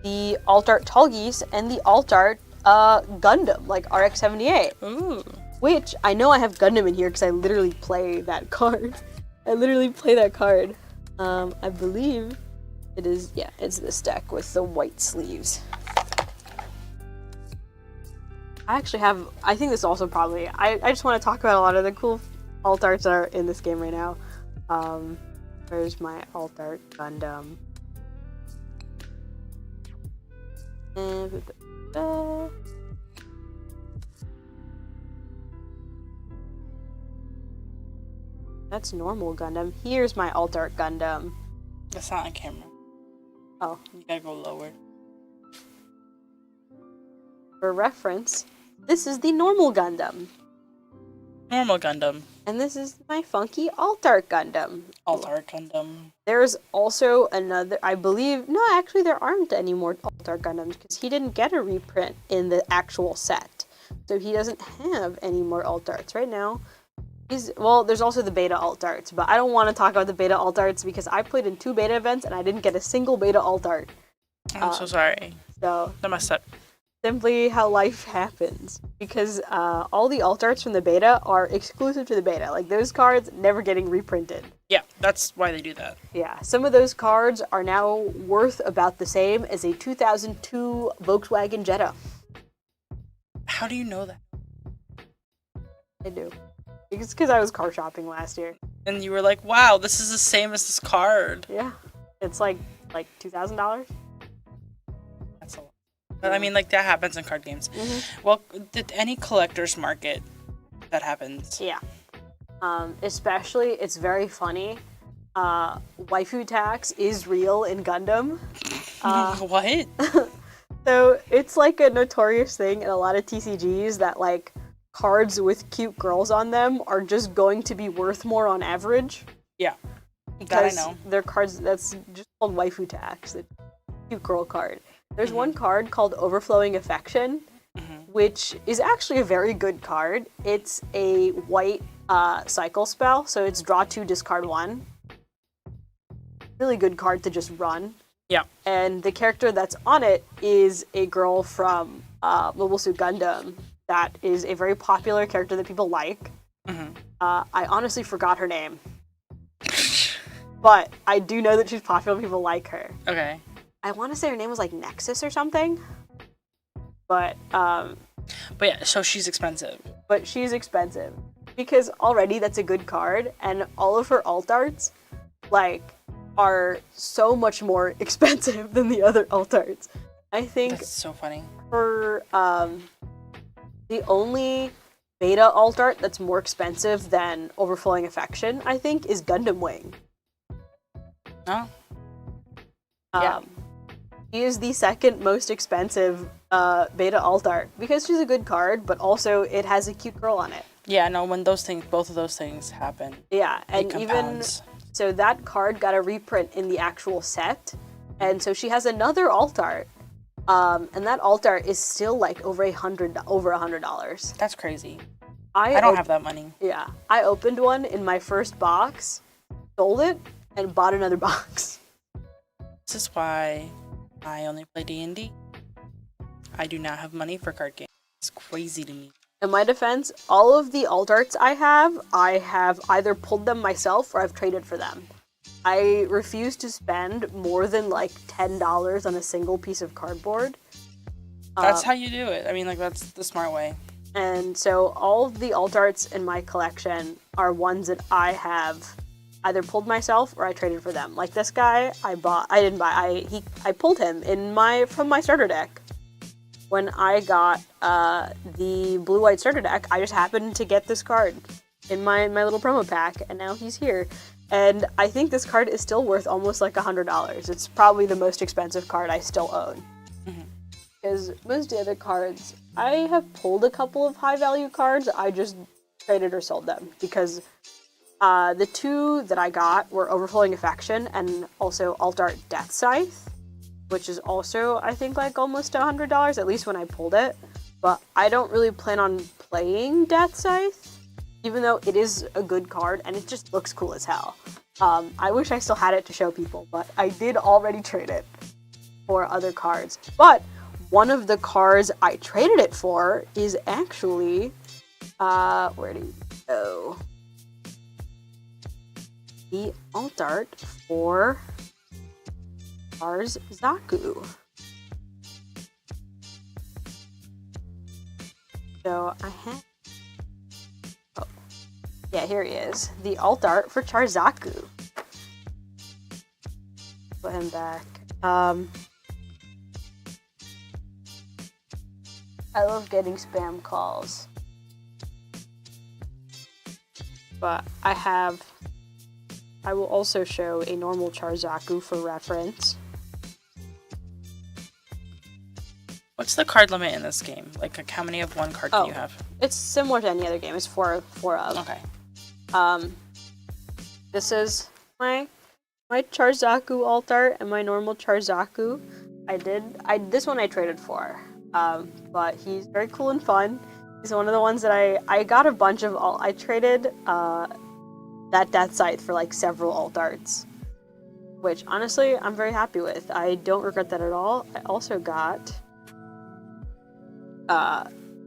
the alt art Tallgeese and the alt art Gundam, like RX-78. Ooh. Which, I know I have Gundam in here because I literally play that card. I believe it is, yeah, it's this deck with the white sleeves. I think this also probably, I just want to talk about a lot of the cool alt arts that are in this game right now. Where's my alt art Gundam? That's normal Gundam. Here's my alt art Gundam. That's not on camera. Oh. You gotta go lower. For reference, this is the normal Gundam. Normal Gundam. And this is my funky alt art Gundam. Alt art Gundam. There's also another, I believe, no, actually there aren't any more alt art Gundams because he didn't get a reprint in the actual set. So he doesn't have any more alt arts right now. There's also the beta alt arts, but I don't want to talk about the beta alt arts because I played in 2 beta events and I didn't get a single beta alt art. I'm so sorry. So That messed up. Simply how life happens. Because all the alt arts from the beta are exclusive to the beta. Like, those cards never getting reprinted. Yeah, that's why they do that. Yeah, some of those cards are now worth about the same as a 2002 Volkswagen Jetta. How do you know that? I do. It's because I was car shopping last year. And you were like, wow, this is the same as this card. Yeah. It's like $2,000. That's a lot. But I mean, like, that happens in card games. Mm-hmm. Well, did any collector's market that happens? Yeah. Especially, it's very funny. Waifu tax is real in Gundam. What? So it's like a notorious thing in a lot of TCGs that like cards with cute girls on them are just going to be worth more on average. Yeah. Because that I know. they're cards that's just called waifu tax, the cute girl card. There's one card called Overflowing Affection, which is actually a very good card. It's a white cycle spell, so it's draw 2, discard 1. Really good card to just run. Yeah. And the character that's on it is a girl from Mobile Suit Gundam that is a very popular character that people like. I honestly forgot her name. But I do know that she's popular and people like her. Okay. I want to say her name was like Nexus or something. But yeah, so she's expensive. But she's expensive. Because already that's a good card, and all of her alt arts, like, are so much more expensive than the other alt arts. I think That's so funny. for the only beta alt art that's more expensive than Overflowing Affection, I think, is Gundam Wing. Oh. Yeah. She is the second most expensive beta alt art because she's a good card, but also it has a cute girl on it. Yeah, no, when both of those things happen. Yeah, and it even compounds. so that card got a reprint in the actual set, and so she has another alt art. And that alt art is still like over $100. That's crazy. I don't have that money. Yeah, I opened one in my first box, sold it, and bought another box. This is why I only play D&D. I do not have money for card games. It's crazy to me. In my defense, all of the alt arts I have either pulled them myself or I've traded for them. I refuse to spend more than like $10 on a single piece of cardboard. That's how you do it. I mean, like, that's the smart way. And so all of the alt arts in my collection are ones that I have either pulled myself or I traded for them. Like this guy, I pulled him from my starter deck. When I got the blue-white starter deck, I just happened to get this card in my little promo pack, and now he's here. And I think this card is still worth almost like $100. It's probably the most expensive card I still own. Because most of the other cards, I have pulled a couple of high-value cards, I just traded or sold them. Because the 2 that I got were Overflowing Affection and also Alt Art Death Scythe. which is also, I think, like almost $100, at least when I pulled it. But I don't really plan on playing Death Scythe, even though it is a good card and it just looks cool as hell. I wish I still had it to show people, but I did already trade it for other cards. But one of the cards I traded it for is actually, where do you go? The alt art for Char's Zaku. So I have, oh, yeah, here he is. The alt art for Char's Zaku. Put him back. I love getting spam calls. But I will also show a normal Charzaku for reference. What's the card limit in this game? Like how many of one card can you have? It's similar to any other game. It's four of. Okay. This is my Charzaku alt art and my normal Charzaku. This one I traded for. But he's very cool and fun. He's one of the ones that I got a bunch of I traded that Death Scythe for like several alt arts, which honestly I'm very happy with. I don't regret that at all. I also got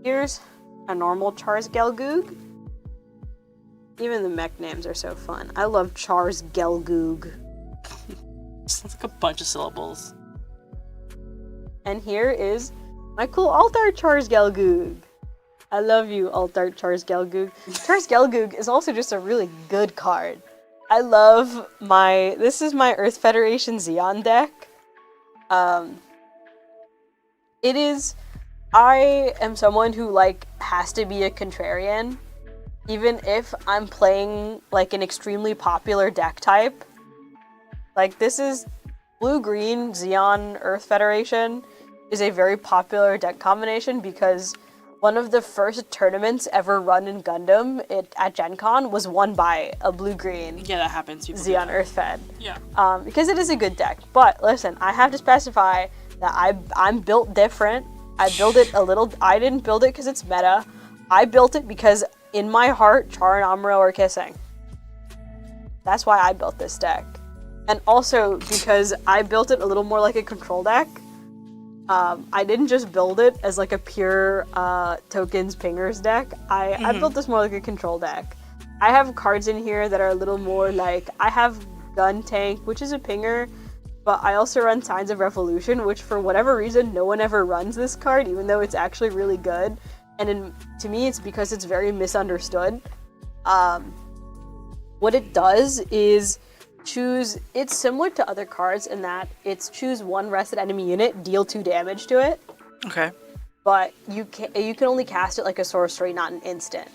here's a normal Char's Gelgoog. Even the mech names are so fun. I love Char's Gelgoog. Sounds like a bunch of syllables. And here is my cool alt art Char's Gelgoog. I love you, alt art Char's Gelgoog. Char's Gelgoog is also just a really good card. I love this is my Earth Federation Xeon deck. I am someone who like has to be a contrarian, even if I'm playing like an extremely popular deck type. Like this is blue-green Xeon Earth Federation is a very popular deck combination because one of the first tournaments ever run in Gundam at Gen Con was won by a blue-green Yeah, that happens. People Xeon Earth Fed. Yeah. Because it is a good deck. But listen, I have to specify that I'm built different. I build it a little. I didn't build it because it's meta. I built it because in my heart, Char and Amuro are kissing. That's why I built this deck. And also because I built it a little more like a control deck. I didn't just build it as like a pure tokens pingers deck. I built this more like a control deck. I have cards in here that are a little more like, I have Gun Tank, which is a pinger, but I also run Signs of Revolution, which for whatever reason, no one ever runs this card, even though it's actually really good. And to me, it's because it's very misunderstood. What it does is it's similar to other cards in that it's choose one rested enemy unit, deal 2 damage to it. Okay. But you can only cast it like a sorcery, not an instant.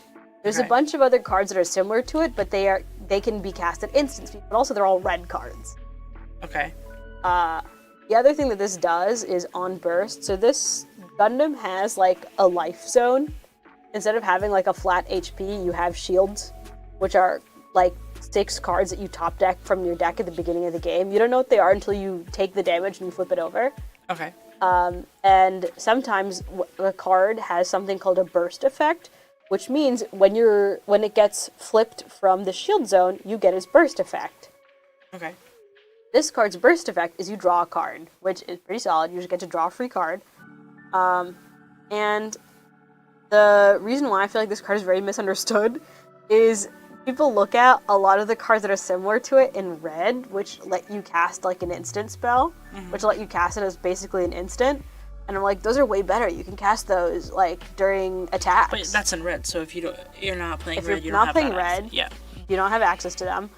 There's a bunch of other cards that are similar to it, but they can be cast at instant speed, but also they're all red cards. Okay. The other thing that this does is on burst. So this Gundam has like a life zone. Instead of having like a flat HP, you have shields, which are like 6 cards that you top deck from your deck at the beginning of the game. You don't know what they are until you take the damage and you flip it over. Okay. And sometimes a card has something called a burst effect, which means when it gets flipped from the shield zone, you get its burst effect. Okay. This card's burst effect is you draw a card, which is pretty solid. You just get to draw a free card. And the reason why I feel like this card is very misunderstood is people look at a lot of the cards that are similar to it in red, which let you cast like an instant spell, which let you cast it as basically an instant. And I'm like, those are way better. You can cast those like during attacks. But that's in red, so if you're not playing if red, you're you not don't have playing that red, access. Yeah. You don't have access to them.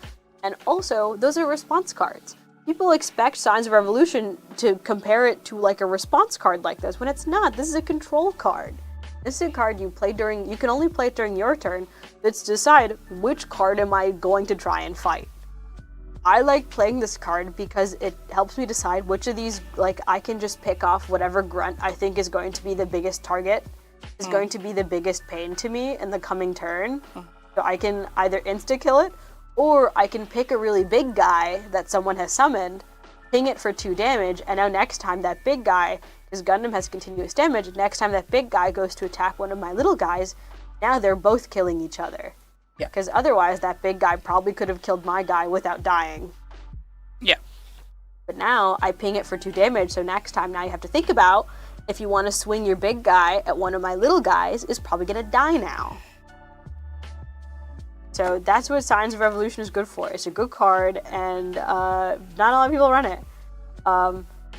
And also, those are response cards. People expect Signs of Revolution to compare it to like a response card like this, when it's not. This is a control card. This is a card you can only play it during your turn. Let's decide which card am I going to try and fight. I like playing this card because it helps me decide which of these, like, I can just pick off whatever grunt I think is going to be the biggest target, is going to be the biggest pain to me in the coming turn. So I can either insta-kill it, or I can pick a really big guy that someone has summoned ping it for 2 damage, and now next time that big guy, because Gundam has continuous damage, next time that big guy goes to attack one of my little guys, now they're both killing each other. Yeah. Because otherwise that big guy probably could have killed my guy without dying. Yeah. But now I ping it for 2 damage, so next time now you have to think about if you want to swing your big guy at one of my little guys is probably going to die now. So that's what Signs of Revolution is good for. It's a good card, and not a lot of people run it.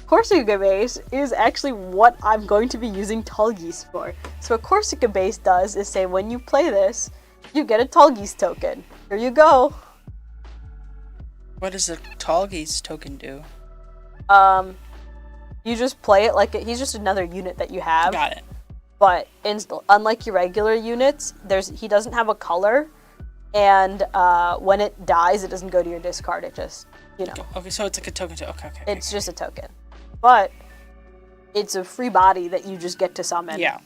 Corsica base is actually what I'm going to be using Tallgeese for. So what Corsica base does is say when you play this, you get a Tallgeese token. Here you go. What does a Tallgeese token do? You just play it like he's just another unit that you have. Got it. But unlike your regular units, he doesn't have a color, and when it dies, it doesn't go to your discard. It just, Okay, so it's like a token. Okay. It's just a token. But it's a free body that you just get to summon. Yeah.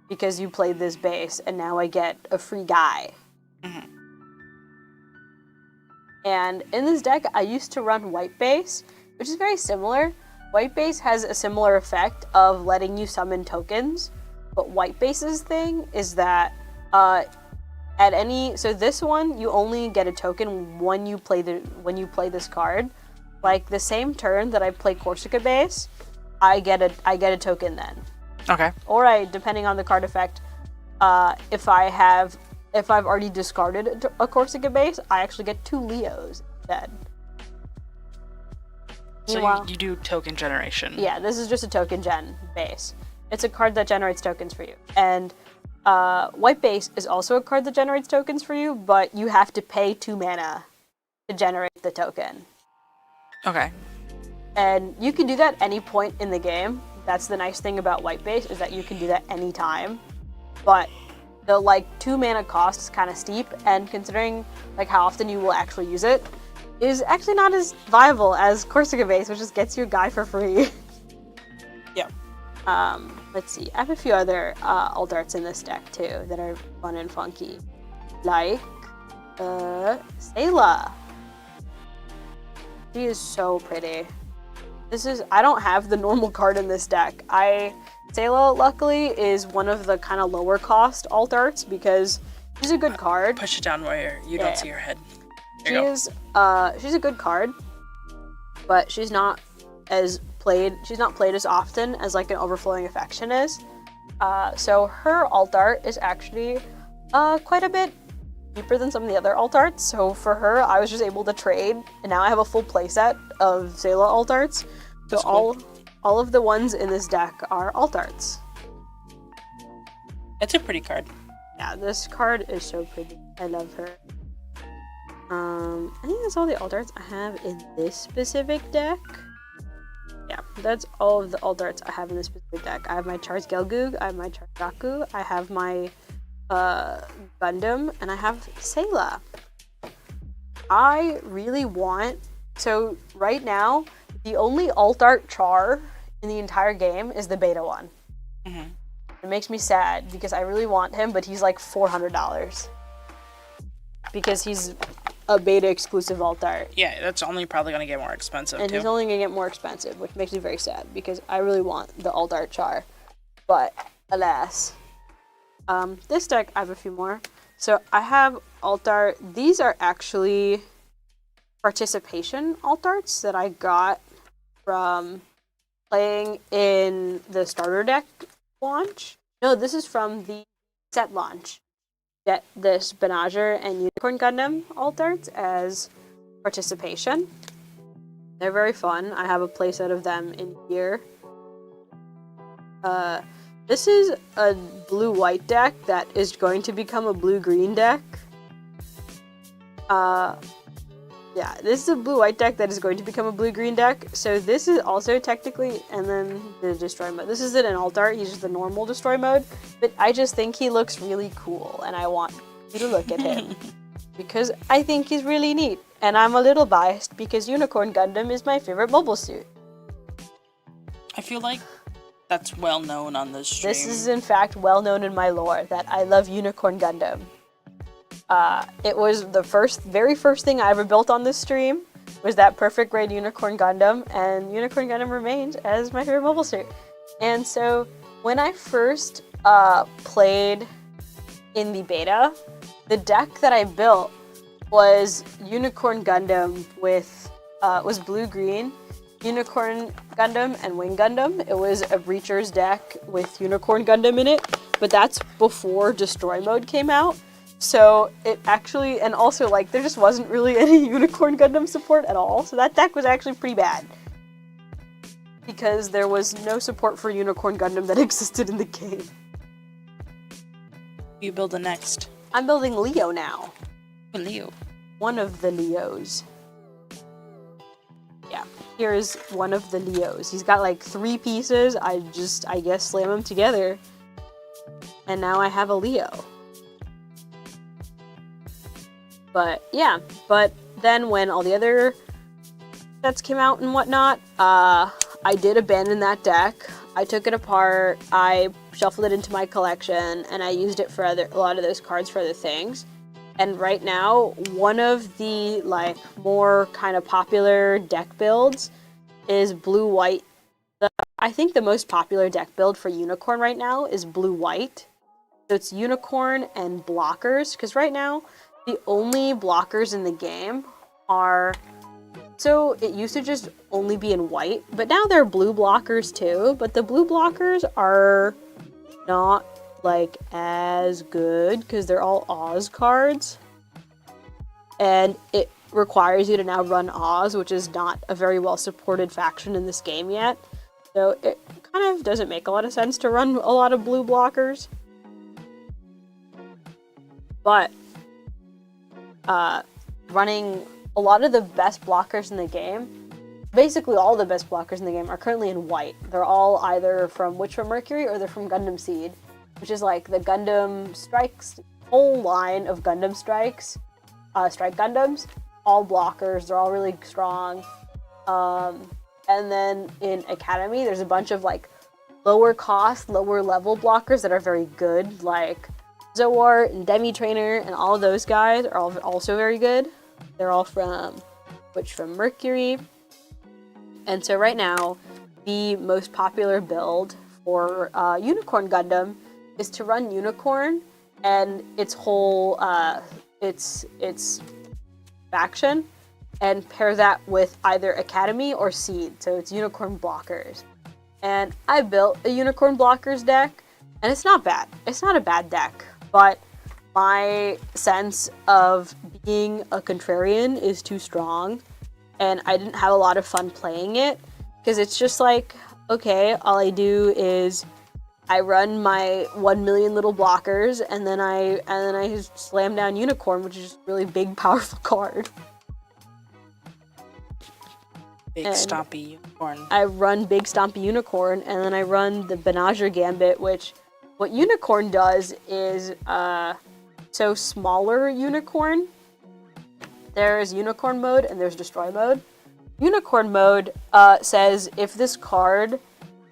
Because you played this base, and now I get a free guy. Mm-hmm. And in this deck, I used to run white base, which is very similar. White base has a similar effect of letting you summon tokens, but white base's thing is that so this one you only get a token when you play this card. Like the same turn that I play Corsica base, I get a token then. Okay. Or depending on the card effect, if I've already discarded a Corsica base, I actually get 2 Leos instead. So you do token generation. Yeah, this is just a token gen base. It's a card that generates tokens for you. And white base is also a card that generates tokens for you, but you have to pay 2 mana to generate the token. Okay. And you can do that any point in the game. That's the nice thing about white base, is that you can do that anytime. But the 2 mana cost is kind of steep, and considering how often you will actually use it, is actually not as viable as Corsica base, which just gets you a guy for free. Yeah. Let's see. I have a few other alt arts in this deck too that are fun and funky, like Salem. She is so pretty. I don't have the normal card in this deck. Salem, luckily, is one of the kind of lower cost alt arts because she's a good card. Push it down where you don't see your head. She's a good card, but she's not played as often as an Overflowing Affection is. So her alt art is actually quite a bit cheaper than some of the other alt arts. So for her, I was just able to trade, and now I have a full playset of Salem alt arts. So cool. all of the ones in this deck are alt arts. It's a pretty card. Yeah, this card is so pretty. I love her. I think that's all the alt arts I have in this specific deck. Yeah, that's all of the alt arts I have in this specific deck. I have my Charles Gelgoog, I have my Charles Gaku, I have my Gundam, and I have Salem. I really want... So, right now, the only alt art Char in the entire game is the beta one. Mm-hmm. It makes me sad, because I really want him, but he's $400. Because he's a beta exclusive alt art. Yeah, that's only probably going to get more expensive, and too. He's only going to get more expensive, which makes me very sad, because I really want the alt art Char. But, alas. This deck, I have a few more. So, I have alt art. These are actually participation alt arts that I got from playing in the starter deck launch. No, this is from the set launch. Get this Benager and Unicorn Gundam alt arts as participation. They're very fun. I have a playset of them in here. This is a blue-white deck that is going to become a blue-green deck. Yeah, this is a blue-white deck that is going to become a blue-green deck. So this is also technically, and then the destroy mode. This isn't an alt art, he's just the normal destroy mode. But I just think he looks really cool, and I want you to look at him. Because I think he's really neat. And I'm a little biased because Unicorn Gundam is my favorite mobile suit. I feel like that's well known on this stream. This is in fact well known in my lore that I love Unicorn Gundam. It was the very first thing I ever built on this stream. was that perfect grade Unicorn Gundam, and Unicorn Gundam remains as my favorite mobile suit. And so when I first played in the beta, the deck that I built was Unicorn Gundam with was blue-green, Unicorn Gundam, and Wing Gundam. It was a Breacher's deck with Unicorn Gundam in it, but that's before Destroy Mode came out. So it actually, and also like there just wasn't really any Unicorn Gundam support at all. So that deck was actually pretty bad, because there was no support for Unicorn Gundam that existed in the game. You build the next. I'm building Leo now. Leo. One of the Leos. Yeah, here's one of the Leos. He's got like 3 pieces. I guess, slam them together. And now I have a Leo. But yeah, but then when all the other sets came out and whatnot, I did abandon that deck. I took it apart, I shuffled it into my collection, and I used it for a lot of those cards for other things. And right now, one of the like more kind of popular deck builds is blue-white. I think the most popular deck build for Unicorn right now is blue-white. So it's Unicorn and blockers, because right now, the only blockers in the game are... So it used to just only be in white, but now there are blue blockers too, but the blue blockers are not like as good because they're all Oz cards. And it requires you to now run Oz, which is not a very well supported faction in this game yet. So it kind of doesn't make a lot of sense to run a lot of blue blockers. But running a lot of the best blockers in the game, basically all the best blockers in the game, are currently in white. They're all either from Witch from Mercury or they're from Gundam Seed, which is like the Gundam Strikes, whole line of Gundam Strikes, Strike Gundams, all blockers, they're all really strong. And then in Academy, there's a bunch of like lower cost, lower level blockers that are very good, like Zoar and Demi Trainer, and all of those guys are also very good. They're all from Witch from Mercury. And so right now, the most popular build for Unicorn Gundam is to run Unicorn and its whole, its faction, and pair that with either Academy or Seed, so it's Unicorn blockers. And I built a Unicorn blockers deck, and it's not bad. It's not a bad deck, but my sense of being a contrarian is too strong, and I didn't have a lot of fun playing it, because it's just like, okay, all I do is I run my 1 million little blockers, and then I slam down Unicorn, which is just a really big, powerful card. Big Stompy Unicorn. I run Big Stompy Unicorn, and then I run the Benager Gambit, which what Unicorn does is, so smaller Unicorn, there's Unicorn mode and there's Destroy mode. Unicorn mode says if this card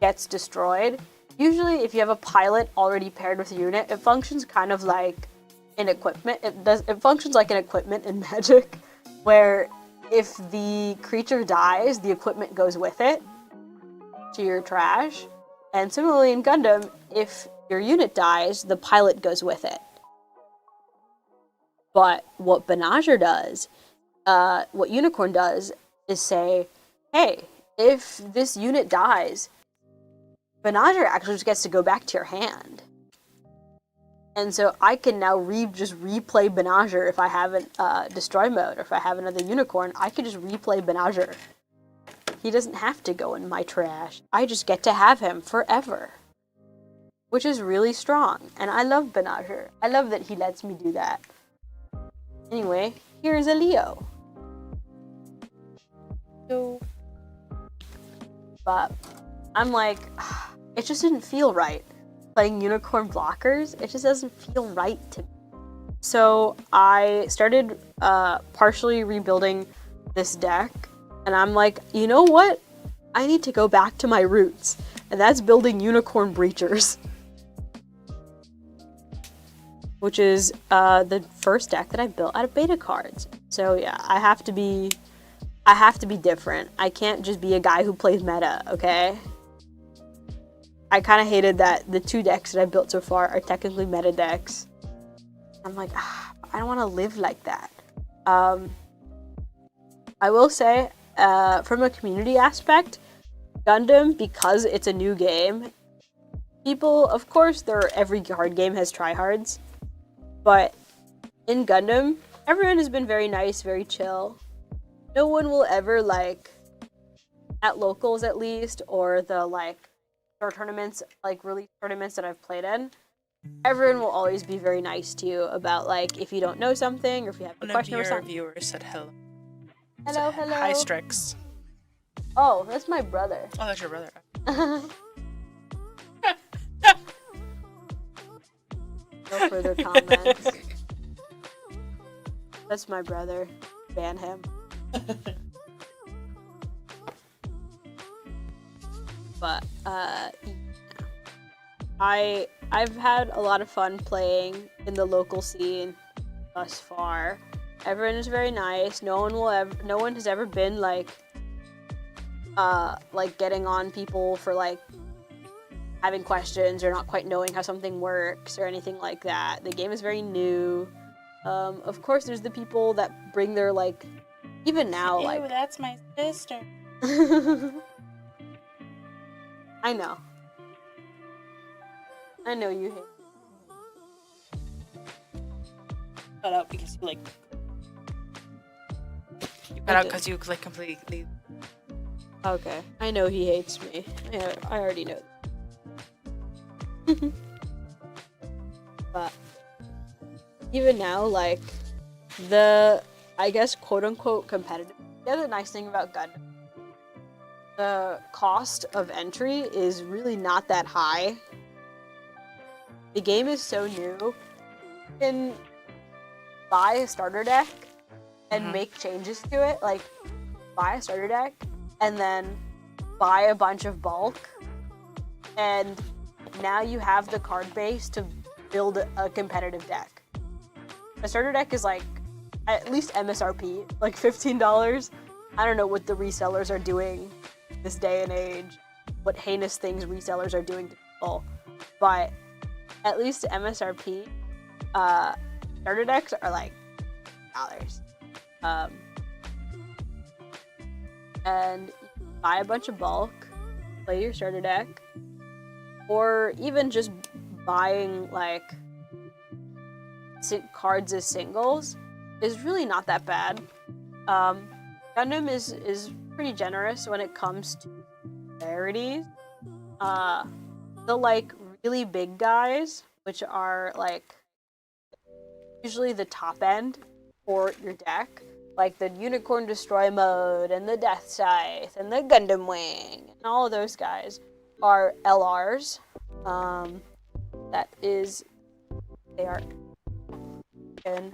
gets destroyed, usually if you have a pilot already paired with a unit, it functions kind of like an equipment. It functions like an equipment in Magic, where if the creature dies, the equipment goes with it to your trash. And similarly in Gundam, if your unit dies, the pilot goes with it. But what Benager does, what Unicorn does, is say, hey, if this unit dies, Benager actually just gets to go back to your hand. And so I can now just replay Benager if I have a Destroy mode, or if I have another Unicorn, I can just replay Benager. He doesn't have to go in my trash. I just get to have him forever. Which is really strong, and I love Benager. I love that he lets me do that. Anyway, here's a Leo. But I'm like, it just didn't feel right. Playing Unicorn blockers, it just doesn't feel right to me. So I started partially rebuilding this deck, and I'm like, you know what? I need to go back to my roots, and that's building Unicorn Breachers. Which is the first deck that I built out of beta cards. So yeah, I have to be I have to be different. I can't just be a guy who plays meta, okay? I kind of hated that the 2 decks that I built so far are technically meta decks. I'm like, I don't want to live like that. I will say, from a community aspect, Gundam, because it's a new game, people, of course, every card game has tryhards, but in Gundam, everyone has been very nice, very chill. No one will ever, like, at locals at least, or the, like, store tournaments, like, release tournaments that I've played in, everyone will always be very nice to you about, like, if you don't know something, or if you have a question or something. One of your viewers said hello. Hello, hello. Hi, Strix. Oh, that's my brother. Oh, that's your brother. No further comments. That's my brother. Ban him. But I've had a lot of fun playing in the local scene thus far. Everyone is very nice. No one has ever been like getting on people for like having questions or not quite knowing how something works or anything like that. The game is very new. Of course, there's the people that bring their like, even now, Ew, like. that's my sister. I know. I know you hate. Cut out because you like. You cut out because you like completely. Okay, I know he hates me. I already know. But even now, like I guess quote unquote competitive. The other nice thing about Gundam, the cost of entry is really not that high. The game is so new. You can buy a starter deck and make changes to it. Like, buy a starter deck and then buy a bunch of bulk. And now you have the card base to build a competitive deck. A starter deck is like, at least MSRP, like $15. I don't know what the resellers are doing this day and age, what heinous things resellers are doing to people, but at least MSRP, starter decks are like $. And you can buy a bunch of bulk, play your starter deck, or even just buying like cards as singles is really not that bad. Gundam is pretty generous when it comes to rarities. The like really big guys, which are like usually the top end for your deck, like the Unicorn Destroy mode and the Death Scythe and the Gundam Wing and all of those guys are LRs. They are in.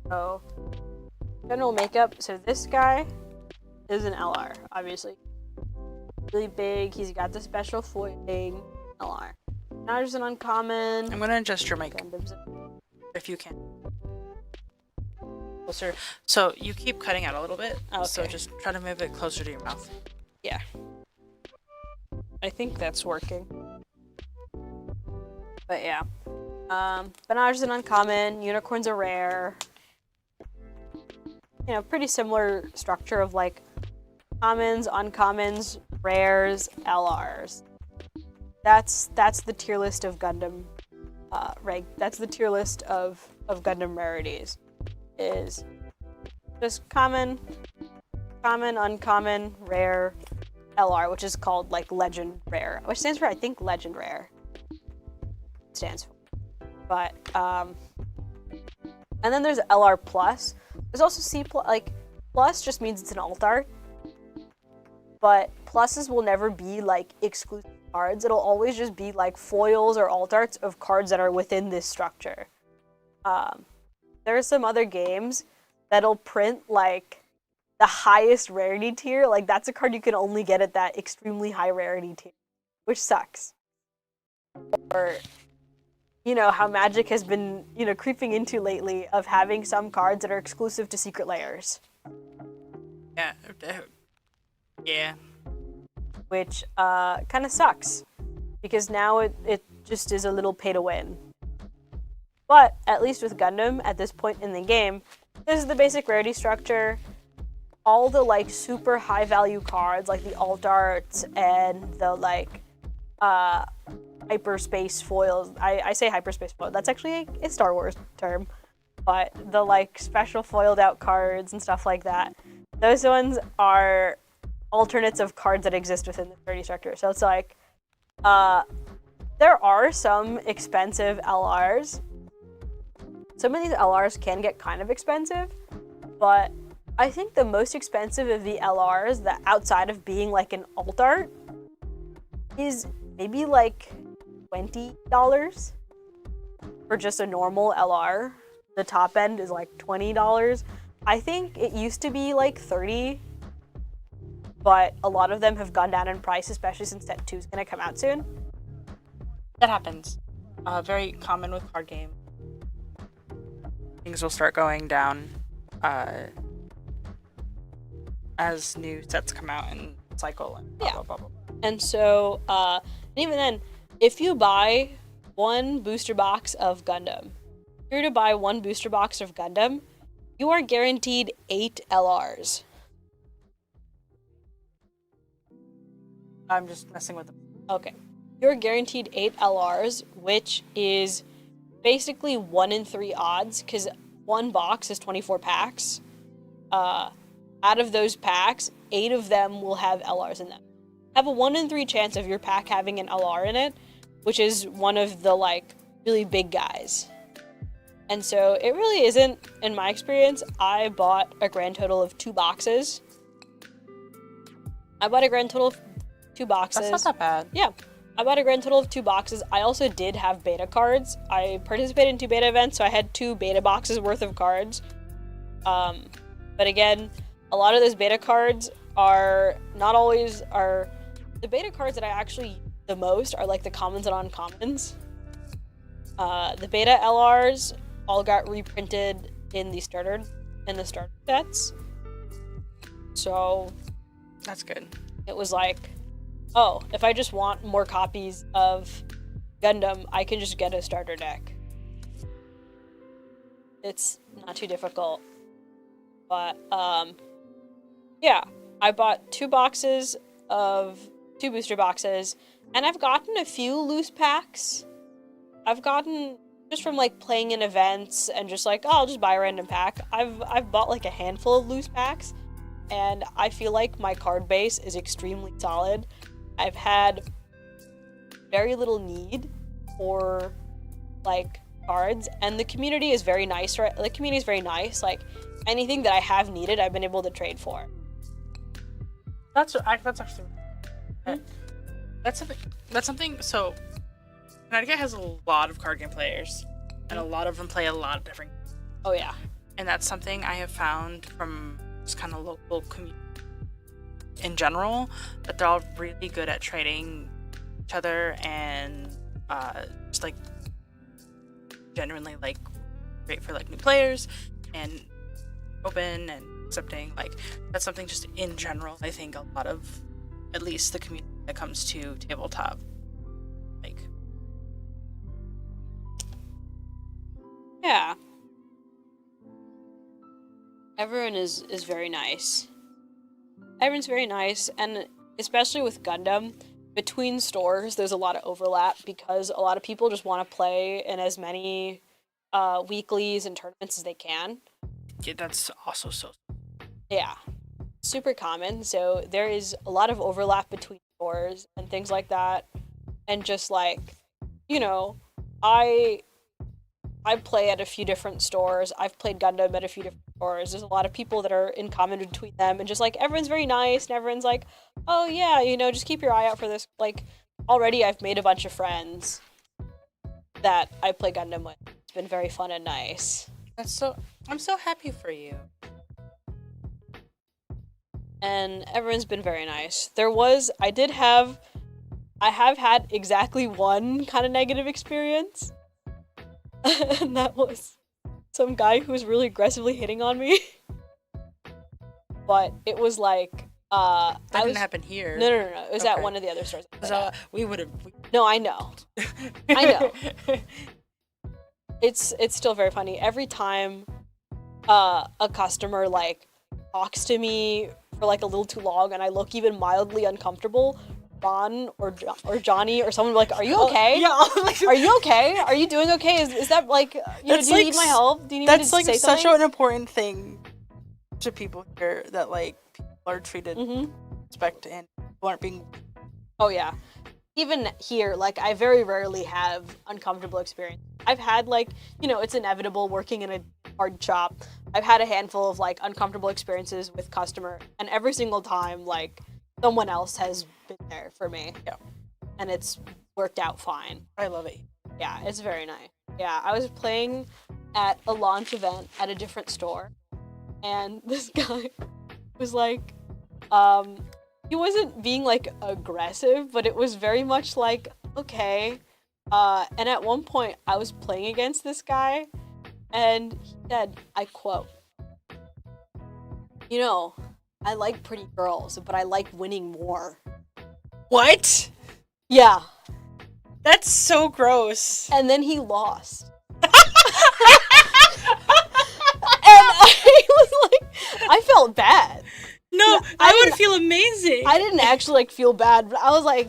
So general makeup. So this guy is an LR, obviously. Really big. He's got the special foiling. LR. Now there's an uncommon. I'm gonna adjust your mic Gundam's if you can. Closer. So you keep cutting out a little bit. Okay. So just try to move it closer to your mouth. Yeah. I think that's working. But yeah. Banage is an uncommon. Unicorn's a rare. You know, pretty similar structure of like commons, uncommons, rares, LRs. That's the tier list of Gundam that's the tier list of Gundam rarities. Is just common, uncommon, rare, LR, which is called like legend rare, which stands for, I think, legend rare. Stands for. But and then there's LR plus. There's also C plus. Like plus just means it's an alt art. But pluses will never be like exclusive cards. It'll always just be like foils or alt arts of cards that are within this structure. There are some other games that'll print like the highest rarity tier. Like that's a card you can only get at that extremely high rarity tier, which sucks. Or you know, how Magic has been, you know, creeping into lately of having some cards that are exclusive to secret layers. Yeah. Yeah. Which kind of sucks because now it just is a little pay to win. But at least with Gundam, at this point in the game, this is the basic rarity structure. All the like super high value cards, like the alt arts and the like hyperspace foils. I say hyperspace foil. That's actually a Star Wars term, but the like special foiled out cards and stuff like that. Those ones are alternates of cards that exist within the rarity structure. So it's like there are some expensive LRs. Some of these LRs can get kind of expensive, but I think the most expensive of the LRs that outside of being like an alt art is maybe like $20 for just a normal LR. The top end is like $20. I think it used to be like $30, but a lot of them have gone down in price, especially since Set 2 is going to come out soon. That happens. Very common with card games. Things will start going down as new sets come out and cycle and blah, blah, blah, blah. And so, even then, if you buy one booster box of Gundam, if you're to buy one booster box of Gundam, you are guaranteed 8 LRs. I'm just messing with them. Okay. You're guaranteed 8 LRs, which is basically 1 in 3 odds, because one box is 24 packs. Out of those packs, 8 of them will have LRs in them. Have a 1 in 3 chance of your pack having an LR in it, which is one of the like really big guys. And so it really isn't, in my experience. I bought a grand total of 2 boxes. I bought a grand total of 2 boxes. That's not that bad. Yeah. I bought a grand total of 2 boxes. I also did have beta cards. I participated in 2 beta events, so I had 2 beta boxes worth of cards. But again, a lot of those beta cards are not always are the beta cards that I actually use the most are like the commons and uncommons. The beta LRs all got reprinted in the starter sets. So that's good. It was like, oh, if I just want more copies of Gundam, I can just get a starter deck. It's not too difficult. But, yeah, I bought 2 boxes of 2 booster boxes, and I've gotten a few loose packs. I've gotten, just from, like, playing in events and just like, oh, I'll just buy a random pack. I've bought, like, a handful of loose packs, and I feel like my card base is extremely solid. I've had very little need for, like, cards, and the community is very nice, right? The community is very nice, like, anything that I have needed, I've been able to trade for. That's actually that's something. So Connecticut has a lot of card game players, and a lot of them play a lot of different. Oh yeah, and that's something I have found from just kind of local community in general, that they're all really good at trading each other and just like genuinely like great for like new players and open and accepting. Like that's something just in general I think a lot of, at least the community that comes to tabletop, like. Yeah, everyone is very nice. Everyone's very nice, and especially with Gundam, between stores there's a lot of overlap because a lot of people just want to play in as many weeklies and tournaments as they can. Yeah, that's also so. Yeah, super common. So there is a lot of overlap between stores and things like that. And just like, you know, I play at a few different stores. I've played Gundam at a few different stores. There's a lot of people that are in common between them, and just like everyone's very nice, and everyone's like, oh yeah, you know, just keep your eye out for this. Like already I've made a bunch of friends that I play Gundam with. It's been very fun and nice. I'm so happy for you. And everyone's been very nice. I have had exactly one kind of negative experience. and that was some guy who was really aggressively hitting on me. But it was like, That didn't happen here. No. It was at Okay. one of the other stores. So we would have. No, I know. I know. It's still very funny. Every time a customer like talks to me for like a little too long and I look even mildly uncomfortable, Ron or Johnny or someone will be like, "Are you okay? Yeah. Are you okay? Are you doing okay? Is that like, do you need my help? Do you need me to That's like say such something?" an important thing to people here, that like people are treated with respect and people aren't being. Oh yeah. Even here, like, I very rarely have uncomfortable experience. I've had, like, it's inevitable working in a card shop. I've had a handful of, like, uncomfortable experiences with customer, and every single time, like, someone else has been there for me. Yeah. And it's worked out fine. I love it. Yeah, it's very nice. Yeah, I was playing at a launch event at a different store, and this guy was like, he wasn't being like aggressive, but it was very much like, okay. And at one point I was playing against this guy and he said, I quote, I like pretty girls, but I like winning more. What? Yeah. That's so gross. And then he lost. And I was like, I felt bad. No, I would feel amazing. I didn't actually like feel bad, but I was like,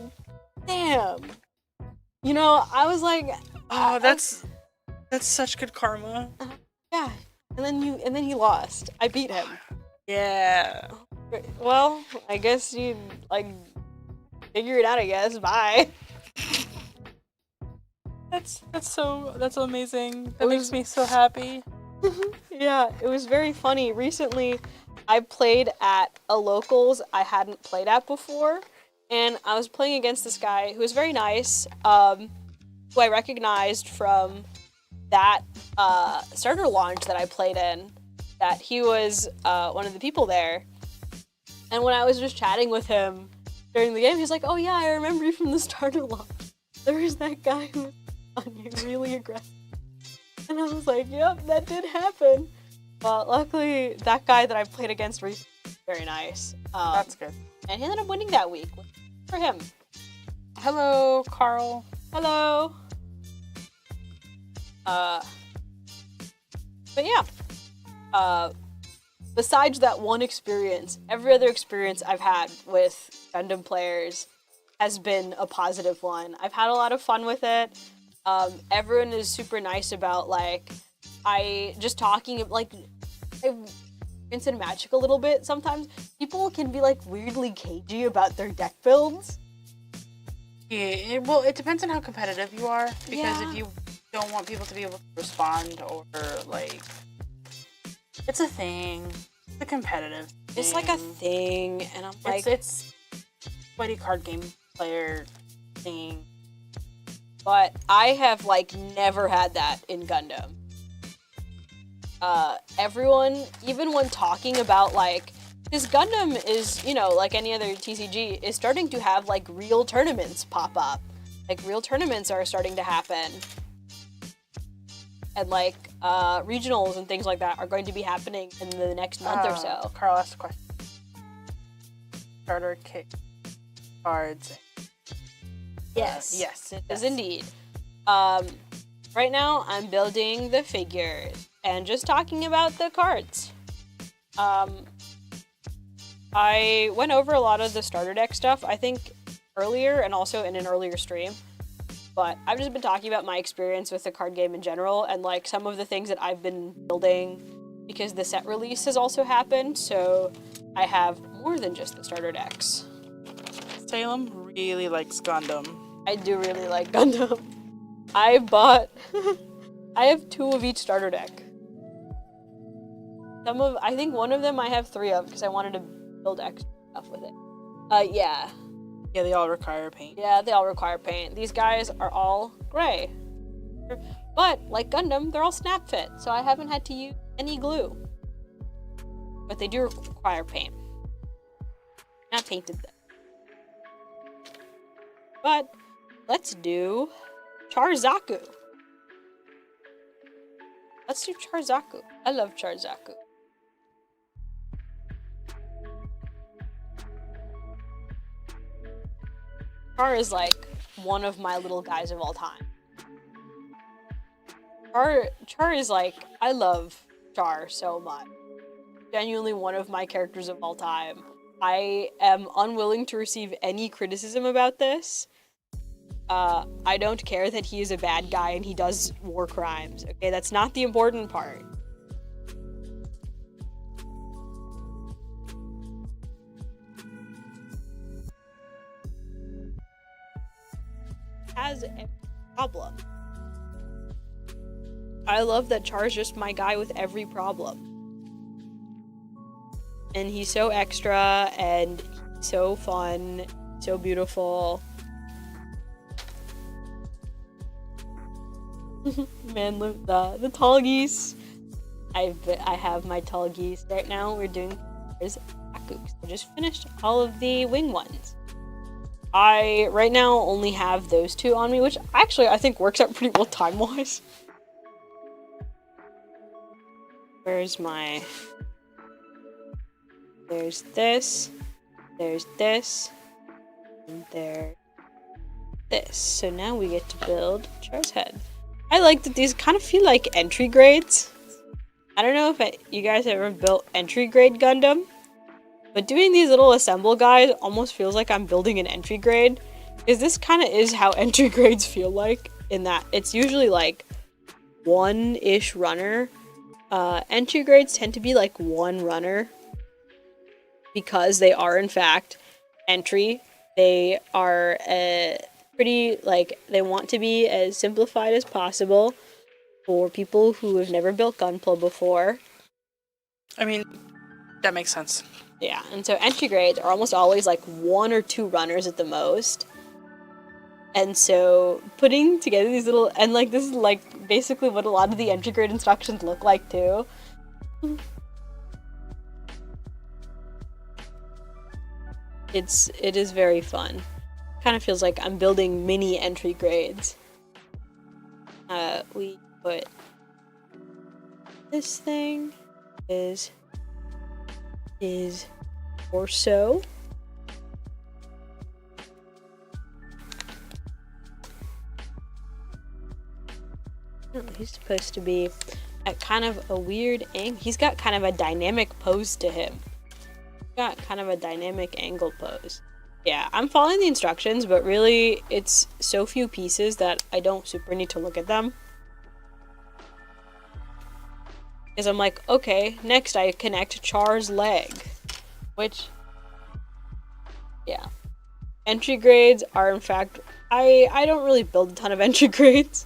damn. I was like, oh, that's such good karma. Yeah. And then he lost. I beat him. Yeah. Well, I guess you like figure it out, I guess. Bye. That's amazing. That makes me so happy. Yeah, it was very funny. Recently I played at a locals I hadn't played at before, and I was playing against this guy who was very nice, who I recognized from that starter launch that I played in, that he was one of the people there. And when I was just chatting with him during the game, he's like, "Oh yeah, I remember you from the starter launch. There was that guy who was on you, really aggressive." And I was like, "Yep, that did happen." But luckily, that guy that I played against recently was very nice. That's good. And he ended up winning that week. For him. Hello, Carl. Hello. But yeah. Besides that one experience, every other experience I've had with Gundam players has been a positive one. I've had a lot of fun with it. Everyone is super nice about, like, it's in Magic a little bit sometimes. People can be, like, weirdly cagey about their deck builds. Yeah, well, it depends on how competitive you are. Because Yeah. if you don't want people to be able to respond, or, like, it's a thing. It's a competitive thing. It's like a thing, and I'm like... It's sweaty card game player thing. But I have, like, never had that in Gundam. Everyone, even when talking about, like, because Gundam is, like any other TCG, is starting to have, like, real tournaments pop up. Like, real tournaments are starting to happen. And, like, regionals and things like that are going to be happening in the next month or so. Carl asked a question. Starter kit cards. Yes. Yes. It is indeed. Right now, I'm building the figures and just talking about the cards. I went over a lot of the starter deck stuff, I think, earlier and also in an earlier stream. But I've just been talking about my experience with the card game in general and, like, some of the things that I've been building because the set release has also happened, so I have more than just the starter decks. Salem really likes Gundam. I do really like Gundam. I have 2 of each starter deck. I think one of them I have 3 of because I wanted to build extra stuff with it. Yeah. Yeah, they all require paint. Yeah, they all require paint. These guys are all gray. But, like Gundam, they're all snap fit, so I haven't had to use any glue. But they do require paint. Not painted them. But let's do Charzaku. Let's do Charzaku. I love Charzaku. Char is like one of my little guys of all time. Char is like, I love Char so much. Genuinely one of my characters of all time. I am unwilling to receive any criticism about this. I don't care that he is a bad guy and he does war crimes. Okay, that's not the important part. Has a problem. I love that Char's just my guy with every problem. And he's so extra and so fun, so beautiful. Man, the tall geese. I have my tall geese right now. We're doing Akooks. I just finished all of the wing ones. I right now only have those two on me, which actually I think works out pretty well time-wise. Where's my... There's this, and there's this. So now we get to build Char's head. I like that these kind of feel like entry grades. I don't know if you guys ever built entry grade Gundam, but doing these little assemble guys almost feels like I'm building an entry grade. Because this kind of is how entry grades feel like, in that it's usually like one-ish runner. Entry grades tend to be like one runner. Because they are, in fact, entry. They are pretty, like, they want to be as simplified as possible for people who have never built Gunpla before. I mean, that makes sense. Yeah, and so entry grades are almost always, like, 1 or 2 runners at the most. And so putting together these little, and, like, this is, like, basically what a lot of the entry grade instructions look like, too. It is very fun. Kind of feels like I'm building mini entry grades. We put this thing is torso. Oh, he's supposed to be at kind of a weird angle. He's got kind of a dynamic pose to him. Got kind of a dynamic angle pose. Yeah, I'm following the instructions, but really it's so few pieces that I don't super need to look at them. Because I'm like, okay, next I connect Char's leg. Which, yeah. Entry grades are, in fact, I don't really build a ton of entry grades.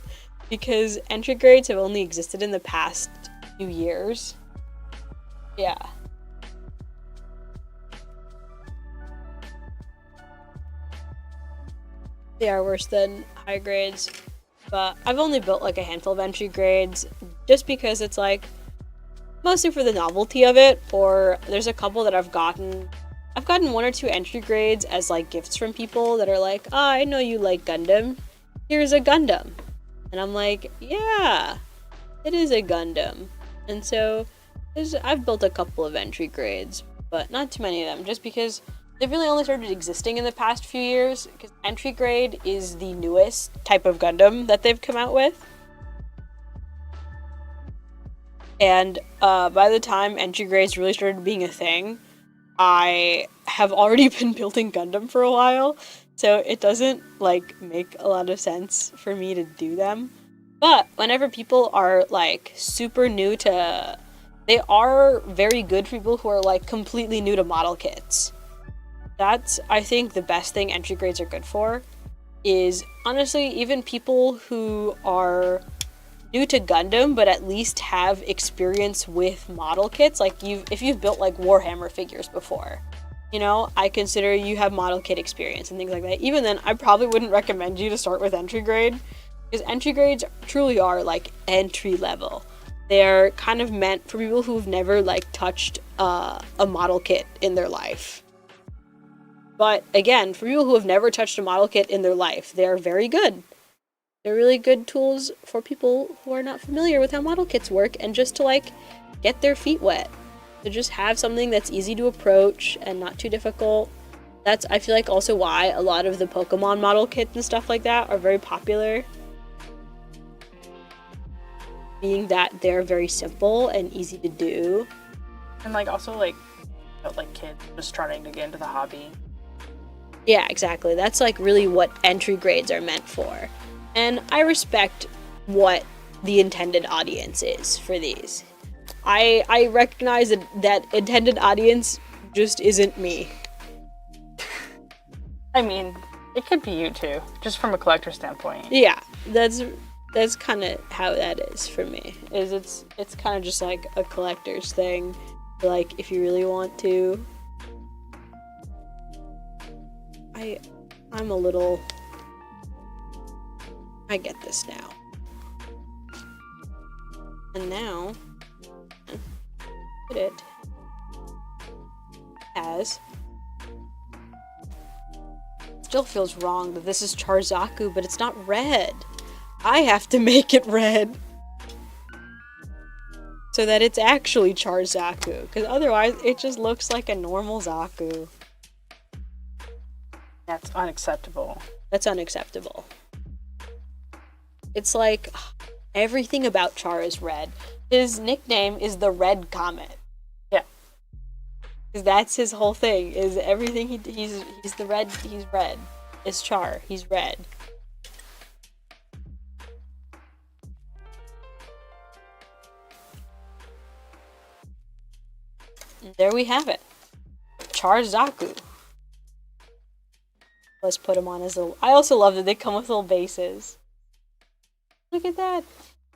Because entry grades have only existed in the past few years. Yeah. They are worse than high grades, but I've only built like a handful of entry grades just because it's like mostly for the novelty of it, or there's a couple that I've gotten 1 or 2 entry grades as like gifts from people that are like, oh, I know you like Gundam, here's a Gundam. And I'm like, yeah, it is a Gundam. And so I've built a couple of entry grades, but not too many of them, just because they've really only started existing in the past few years, because entry grade is the newest type of Gundam that they've come out with. And by the time entry grades really started being a thing, I have already been building Gundam for a while, so it doesn't, like, make a lot of sense for me to do them. But whenever people are, like, super new to... They are very good for people who are, like, completely new to model kits. That's, I think, the best thing entry grades are good for, is, honestly, even people who are new to Gundam, but at least have experience with model kits, like, if you've built, like, Warhammer figures before, you know, I consider you have model kit experience and things like that. Even then, I probably wouldn't recommend you to start with entry grade, because entry grades truly are, like, entry level. They're kind of meant for people who've never, like, touched a model kit in their life. But again, for people who have never touched a model kit in their life, they're very good. They're really good tools for people who are not familiar with how model kits work and just to like get their feet wet. To just have something that's easy to approach and not too difficult. That's, I feel like, also why a lot of the Pokemon model kits and stuff like that are very popular. Being that they're very simple and easy to do. And like also like kids just starting to get into the hobby. Yeah, exactly. That's like really what entry grades are meant for. And I respect what the intended audience is for these. I recognize that intended audience just isn't me. I mean, it could be you too, just from a collector standpoint. Yeah, that's kind of how that is for me. Is it's kind of just like a collector's thing. Like if you really want to. I'm a little. I get this now. And now, put it as. Still feels wrong that this is Charzaku, but it's not red. I have to make it red. So that it's actually Charzaku, because otherwise it just looks like a normal Zaku. That's unacceptable. That's unacceptable. It's like everything about Char is red. His nickname is the Red Comet. Yeah. Because that's his whole thing. Is everything he's the red. He's red. It's Char. He's red. And there we have it. Charzaku. Let's put him on his little. I also love that they come with little bases. Look at that!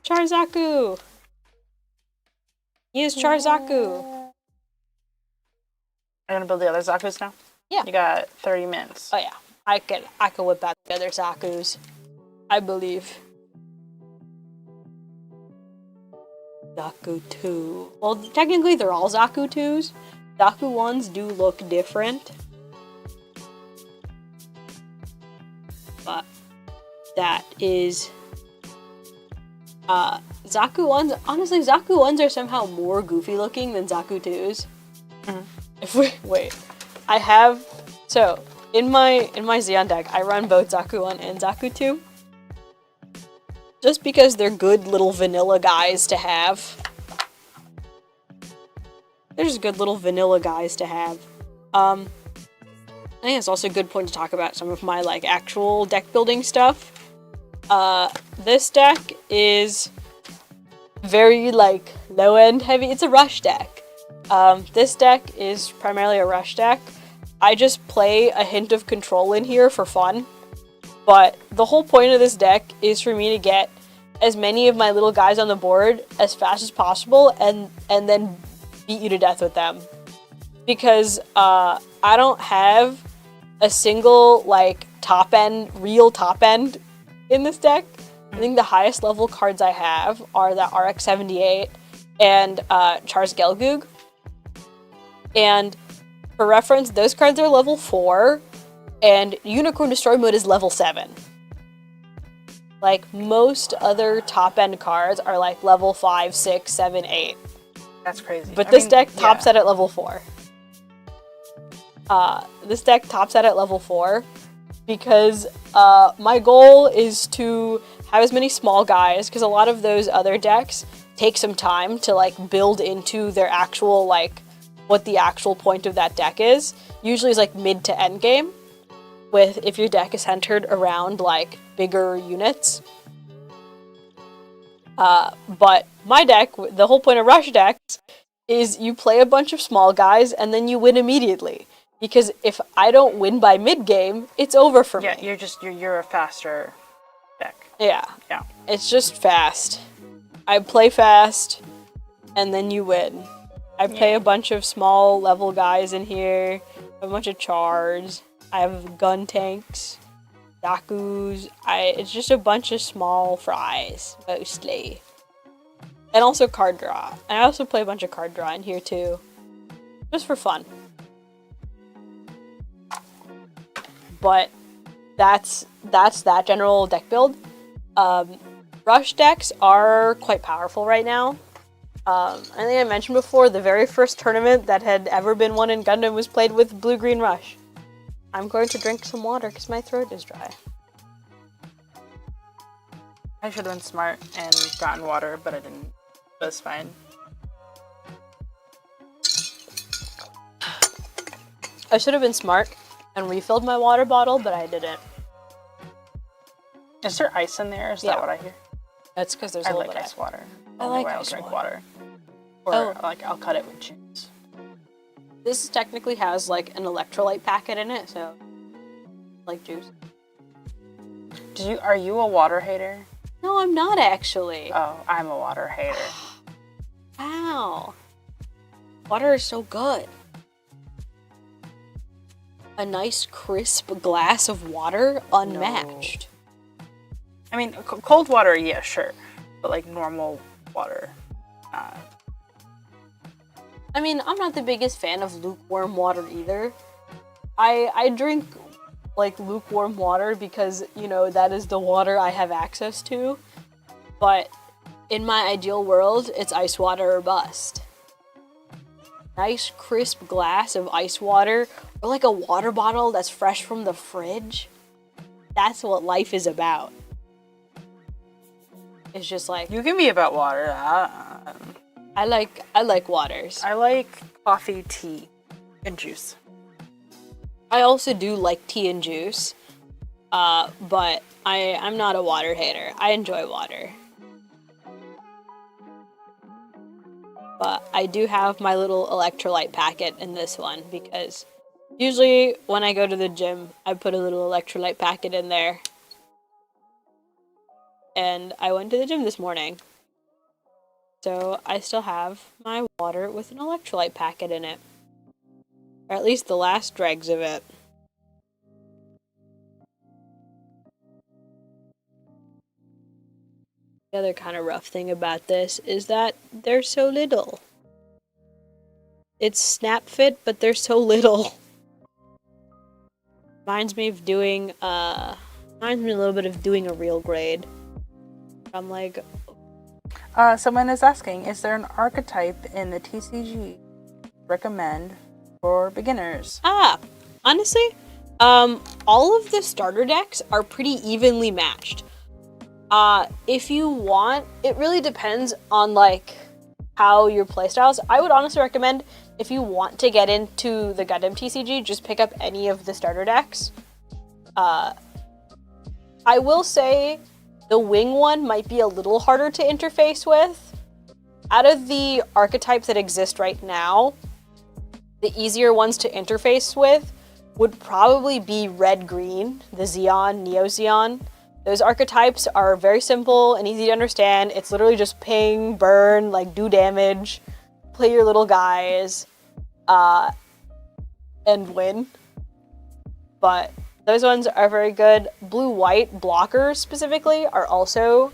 Charzaku! He is Charzaku! I'm gonna build the other Zakus now? Yeah. You got 30 minutes. Oh yeah. I could whip out the other Zakus. I believe. Zaku 2. Well, technically they're all Zaku 2s. Zaku 1s do look different. But that is Zaku 1s. Honestly, Zaku 1s are somehow more goofy looking than Zaku 2s. Mm-hmm. If we wait, I have so in my Xeon deck I run both Zaku 1 and Zaku 2. Just because they're good little vanilla guys to have. They're just good little vanilla guys to have. I think it's also a good point to talk about some of my like actual deck building stuff. This deck is very like low end heavy. It's a rush deck. This deck is primarily a rush deck. I just play a hint of control in here for fun. But the whole point of this deck is for me to get as many of my little guys on the board as fast as possible and then beat you to death with them. Because I don't have a single like real top end in this deck. I think the highest level cards I have are the RX-78 and Char's Gelgoog. And for reference, those cards are level 4 and Unicorn Destroy Mode is level 7. Like most other top end cards are like level 5, 6, 7, 8. That's crazy. But this deck tops out at level 4. This deck tops out at level 4 because my goal is to have as many small guys, because a lot of those other decks take some time to like build into their actual like what the actual point of that deck is. Usually is like mid to end game, with if your deck is centered around like bigger units. But my deck, the whole point of rush decks is you play a bunch of small guys and then you win immediately. Because if I don't win by mid-game, it's over for me. Yeah, you're a faster deck. Yeah. Yeah. It's just fast. I play fast, and then you win. I play a bunch of small level guys in here, a bunch of Chars. I have gun tanks, Zakus. It's just a bunch of small fries, mostly. And also card draw. And I also play a bunch of card draw in here too. Just for fun. But that's that general deck build. Rush decks are quite powerful right now. I think I mentioned before, the very first tournament that had ever been won in Gundam was played with Blue-Green Rush. I'm going to drink some water because my throat is dry. I should have been smart and gotten water, but I didn't. That's fine. I should have been smart and refilled my water bottle, but I didn't. Is there ice in there? Is that what I hear? That's because there's a I little like bit ice of water. I Only like way I'll ice drink water. water. Or like I'll cut it with cheese. This technically has like an electrolyte packet in it, so like juice. Are you a water hater? No, I'm not actually. Oh, I'm a water hater. Wow. Water is so good. A nice crisp glass of water, unmatched. No. I mean, cold water, yeah, sure. But like normal water, I mean, I'm not the biggest fan of lukewarm water either. I drink like lukewarm water because, you know, that is the water I have access to. But in my ideal world, it's ice water or bust. Nice crisp glass of ice water, or like a water bottle that's fresh from the fridge. That's what life is about. It's just like, you can be about water. I like waters. I like coffee, tea, and juice. I also do like tea and juice, but I'm not a water hater. I enjoy water. But I do have my little electrolyte packet in this one because usually when I go to the gym, I put a little electrolyte packet in there. And I went to the gym this morning. So I still have my water with an electrolyte packet in it. Or at least the last dregs of it. The other kind of rough thing about this is that they're so little. It's snap fit, but they're so little. Reminds me a little bit of doing a real grade. I'm like... Someone is asking, is there an archetype in the TCG recommend for beginners? Honestly, all of the starter decks are pretty evenly matched. If you want, it really depends on like how your playstyles. I would honestly recommend if you want to get into the Gundam TCG, just pick up any of the starter decks. I will say the wing one might be a little harder to interface with. Out of the archetypes that exist right now, the easier ones to interface with would probably be red-green, the Zeon, Neo Zeon. Those archetypes are very simple and easy to understand. It's literally just ping, burn, like do damage, play your little guys, and win. But those ones are very good. Blue-white blockers specifically are also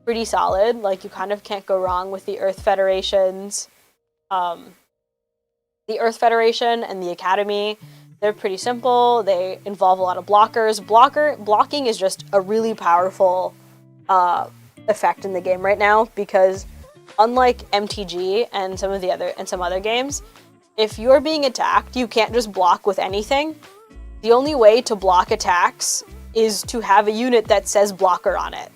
pretty solid. Like you kind of can't go wrong with the Earth Federations. The Earth Federation and the Academy. They're pretty simple. They involve a lot of blockers. Blocking is just a really powerful effect in the game right now because unlike MTG and some other games, if you're being attacked, you can't just block with anything. The only way to block attacks is to have a unit that says blocker on it.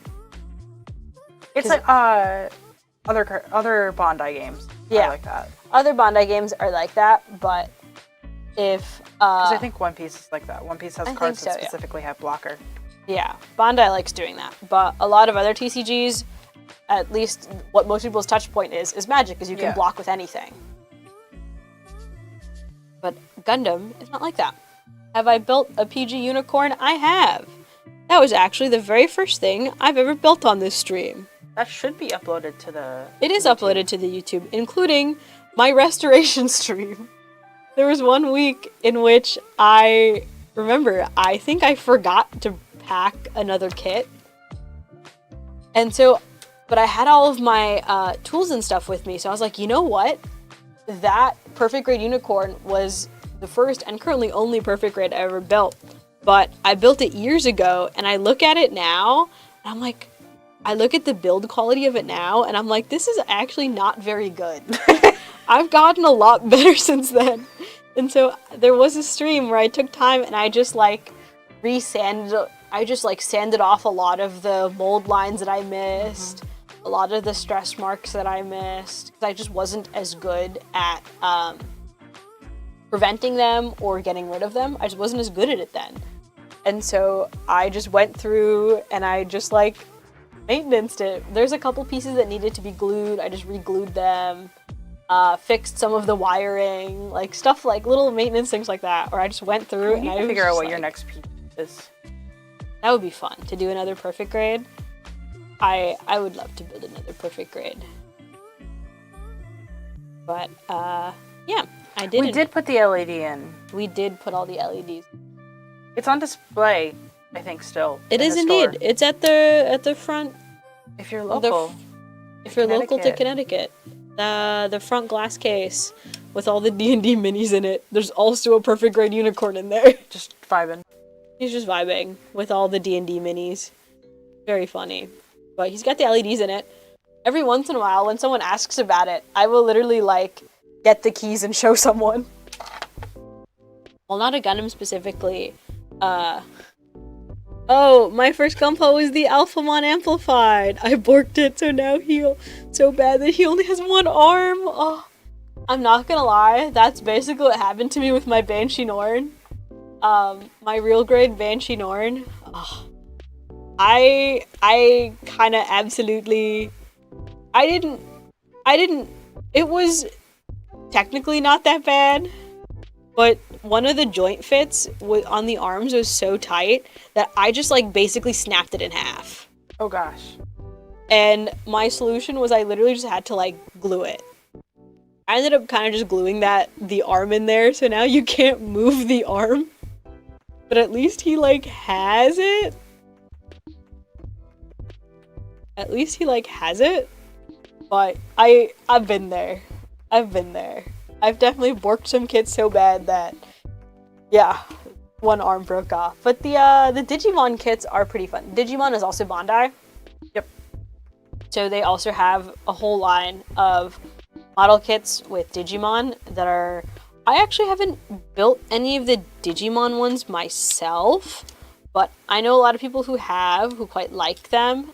It's like other Bondi games. Yeah, I like that. Other Bondi games are like that, but if because I think One Piece is like that. One Piece has cards that specifically have blocker. Yeah, Bondi likes doing that, but a lot of other TCGs, at least what most people's touch point is Magic, because you can block with anything. But Gundam is not like that. Have I built a PG unicorn? I have. That was actually the very first thing I've ever built on this stream. That should be uploaded to the... It is uploaded to the YouTube, including my restoration stream. There was one week in which I think I forgot to pack another kit. And so, but I had all of my tools and stuff with me, so I was like, you know what? That perfect grade unicorn was the first and currently only perfect grade I ever built. But I built it years ago, and I look at it now, and I'm like, I look at the build quality of it now, and I'm like, this is actually not very good. I've gotten a lot better since then. And so there was a stream where I took time and I just like sanded off a lot of the mold lines that I missed, a lot of the stress marks that I missed, because I just wasn't as good at preventing them or getting rid of them. I just wasn't as good at it then. And so I just went through and I just like maintenanced it. There's a couple pieces that needed to be glued. I just re-glued them, fixed some of the wiring, like stuff like little maintenance things like that. Or I just went through and I figure out what your next piece is. That would be fun to do another perfect grade. I would love to build another perfect grade. But yeah, I did. We did put the LED in. We did put all the LEDs. It's on display, I think, still. It is indeed. It's at the front. If you're local. If you're local to Connecticut, the front glass case with all the D&D minis in it. There's also a perfect grade unicorn in there. Just vibing. He's just vibing with all the D&D minis. Very funny. But he's got the LEDs in it. Every once in a while, when someone asks about it, I will literally, like, get the keys and show someone. Well, not a Gundam specifically. Oh, my first gunpla was the Alphamon Amplified. I borked it, so now so bad that he only has one arm. Oh, I'm not gonna lie, that's basically what happened to me with my Banshee Norn. My real grade Banshee Norn. Oh, I kind of absolutely, it was technically not that bad, but one of the joint fits on the arms was so tight that I just like basically snapped it in half. Oh gosh. And my solution was I literally just had to like glue it. I ended up kind of just gluing the arm in there, so now you can't move the arm. But at least he like has it. At least he like has it. But I've been there. I've definitely borked some kits so bad that, yeah, one arm broke off. But the Digimon kits are pretty fun. Digimon is also Bandai. Yep. So they also have a whole line of model kits with Digimon that are... I actually haven't built any of the Digimon ones myself, but I know a lot of people who have, who quite like them,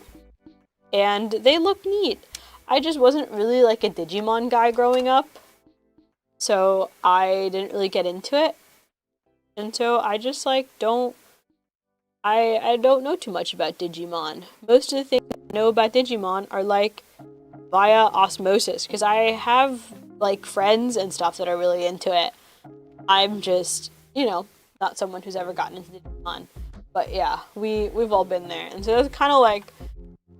and they look neat. I just wasn't really like a Digimon guy growing up, so I didn't really get into it. And so I just like I don't know too much about Digimon. Most of the things I know about Digimon are like via osmosis, because I have like friends and stuff that are really into it. I'm just, not someone who's ever gotten into Digimon. But yeah, we've all been there. And so it was kind of like,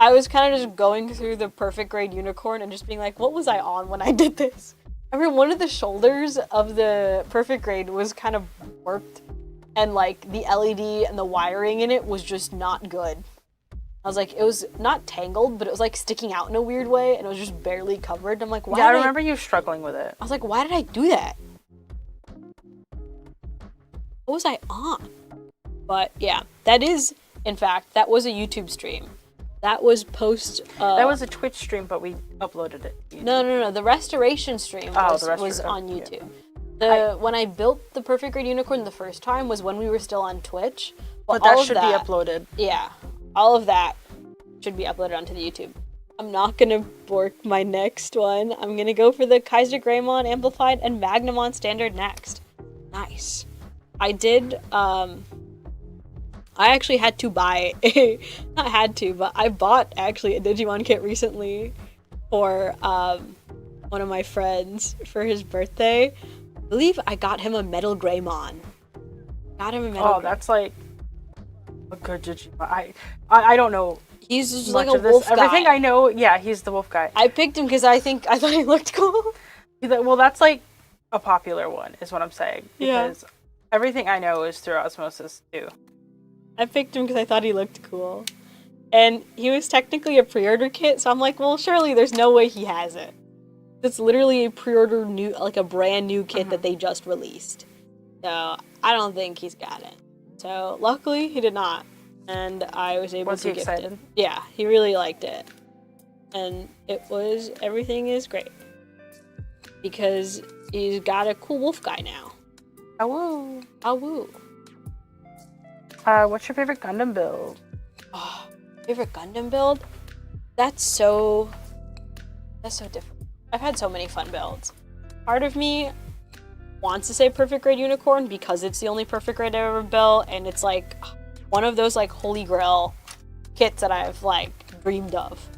I was kind of just going through the perfect grade unicorn and just being like, what was I on when I did this? I mean, one of the shoulders of the perfect grade was kind of warped, and like the LED and the wiring in it was just not good. I was like, it was not tangled, but it was like sticking out in a weird way, and it was just barely covered. I'm like, why? Yeah, I remember you struggling with it. I was like, why did I do that? What was I on? But yeah, that is, in fact, that was a YouTube stream. That was that was a Twitch stream, but we uploaded it. No. The restoration stream was on YouTube. Yeah. When I built the perfect grade unicorn the first time was when we were still on Twitch. But that should be uploaded. Yeah, all of that should be uploaded onto the YouTube. I'm not gonna bork my next one. I'm gonna go for the Kaiser Greymon Amplified and Magnamon Standard next. Nice. I did, I actually had to buy not had to, but I bought actually a Digimon kit recently for one of my friends for his birthday. I believe I got him a Metal Greymon. That's like a good Digimon. I don't know. He's just like a wolf guy. Everything I know, yeah, he's the wolf guy. I picked him because I thought he looked cool. Well, that's like a popular one, is what I'm saying. Because yeah. Everything I know is through osmosis too. I picked him because I thought he looked cool. And he was technically a pre-order kit, so I'm like, well, surely there's no way he has it. It's literally a pre-order a brand new kit that they just released. So I don't think he's got it. So luckily he did not. and I was able Was to he gift excited? it. Yeah, he really liked it. And everything is great. Because he's got a cool wolf guy now. Awoo. Awoo. What's your favorite Gundam build? Oh, favorite Gundam build? That's so different. I've had so many fun builds. Part of me wants to say perfect grade unicorn because it's the only perfect grade I've ever built, and it's like one of those like holy grail kits that I've like dreamed of.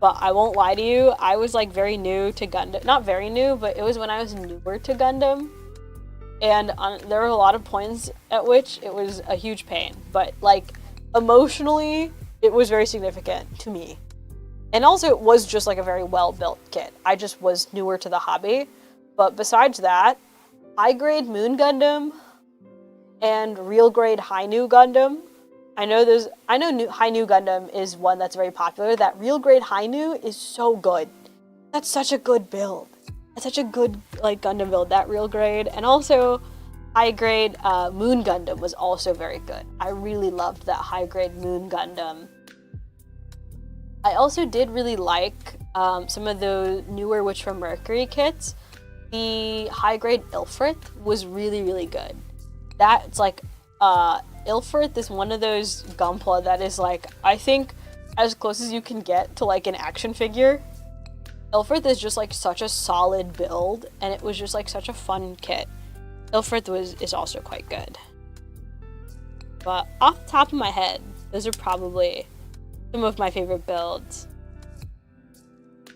But I won't lie to you, I was like very new to Gundam. Not very new, but it was when I was newer to Gundam. And there were a lot of points at which it was a huge pain. But like emotionally, it was very significant to me. And also it was just like a very well-built kit. I just was newer to the hobby. But besides that, high grade Moon Gundam and real grade High New Gundam. I know High New Gundam is one that's very popular. That real grade High New is so good. That's such a good build. That's such a good like Gundam build, that real grade. And also high grade Moon Gundam was also very good. I really loved that high grade Moon Gundam. I also did really like some of the newer Witch from Mercury kits. The high grade Ilfrith was really, really good. That's like Ilfrith is one of those gunpla that is like, I think, as close as you can get to like an action figure. Ilfrith is just like such a solid build, and it was just like such a fun kit. Ilfrith is also quite good. But off the top of my head, those are probably some of my favorite builds.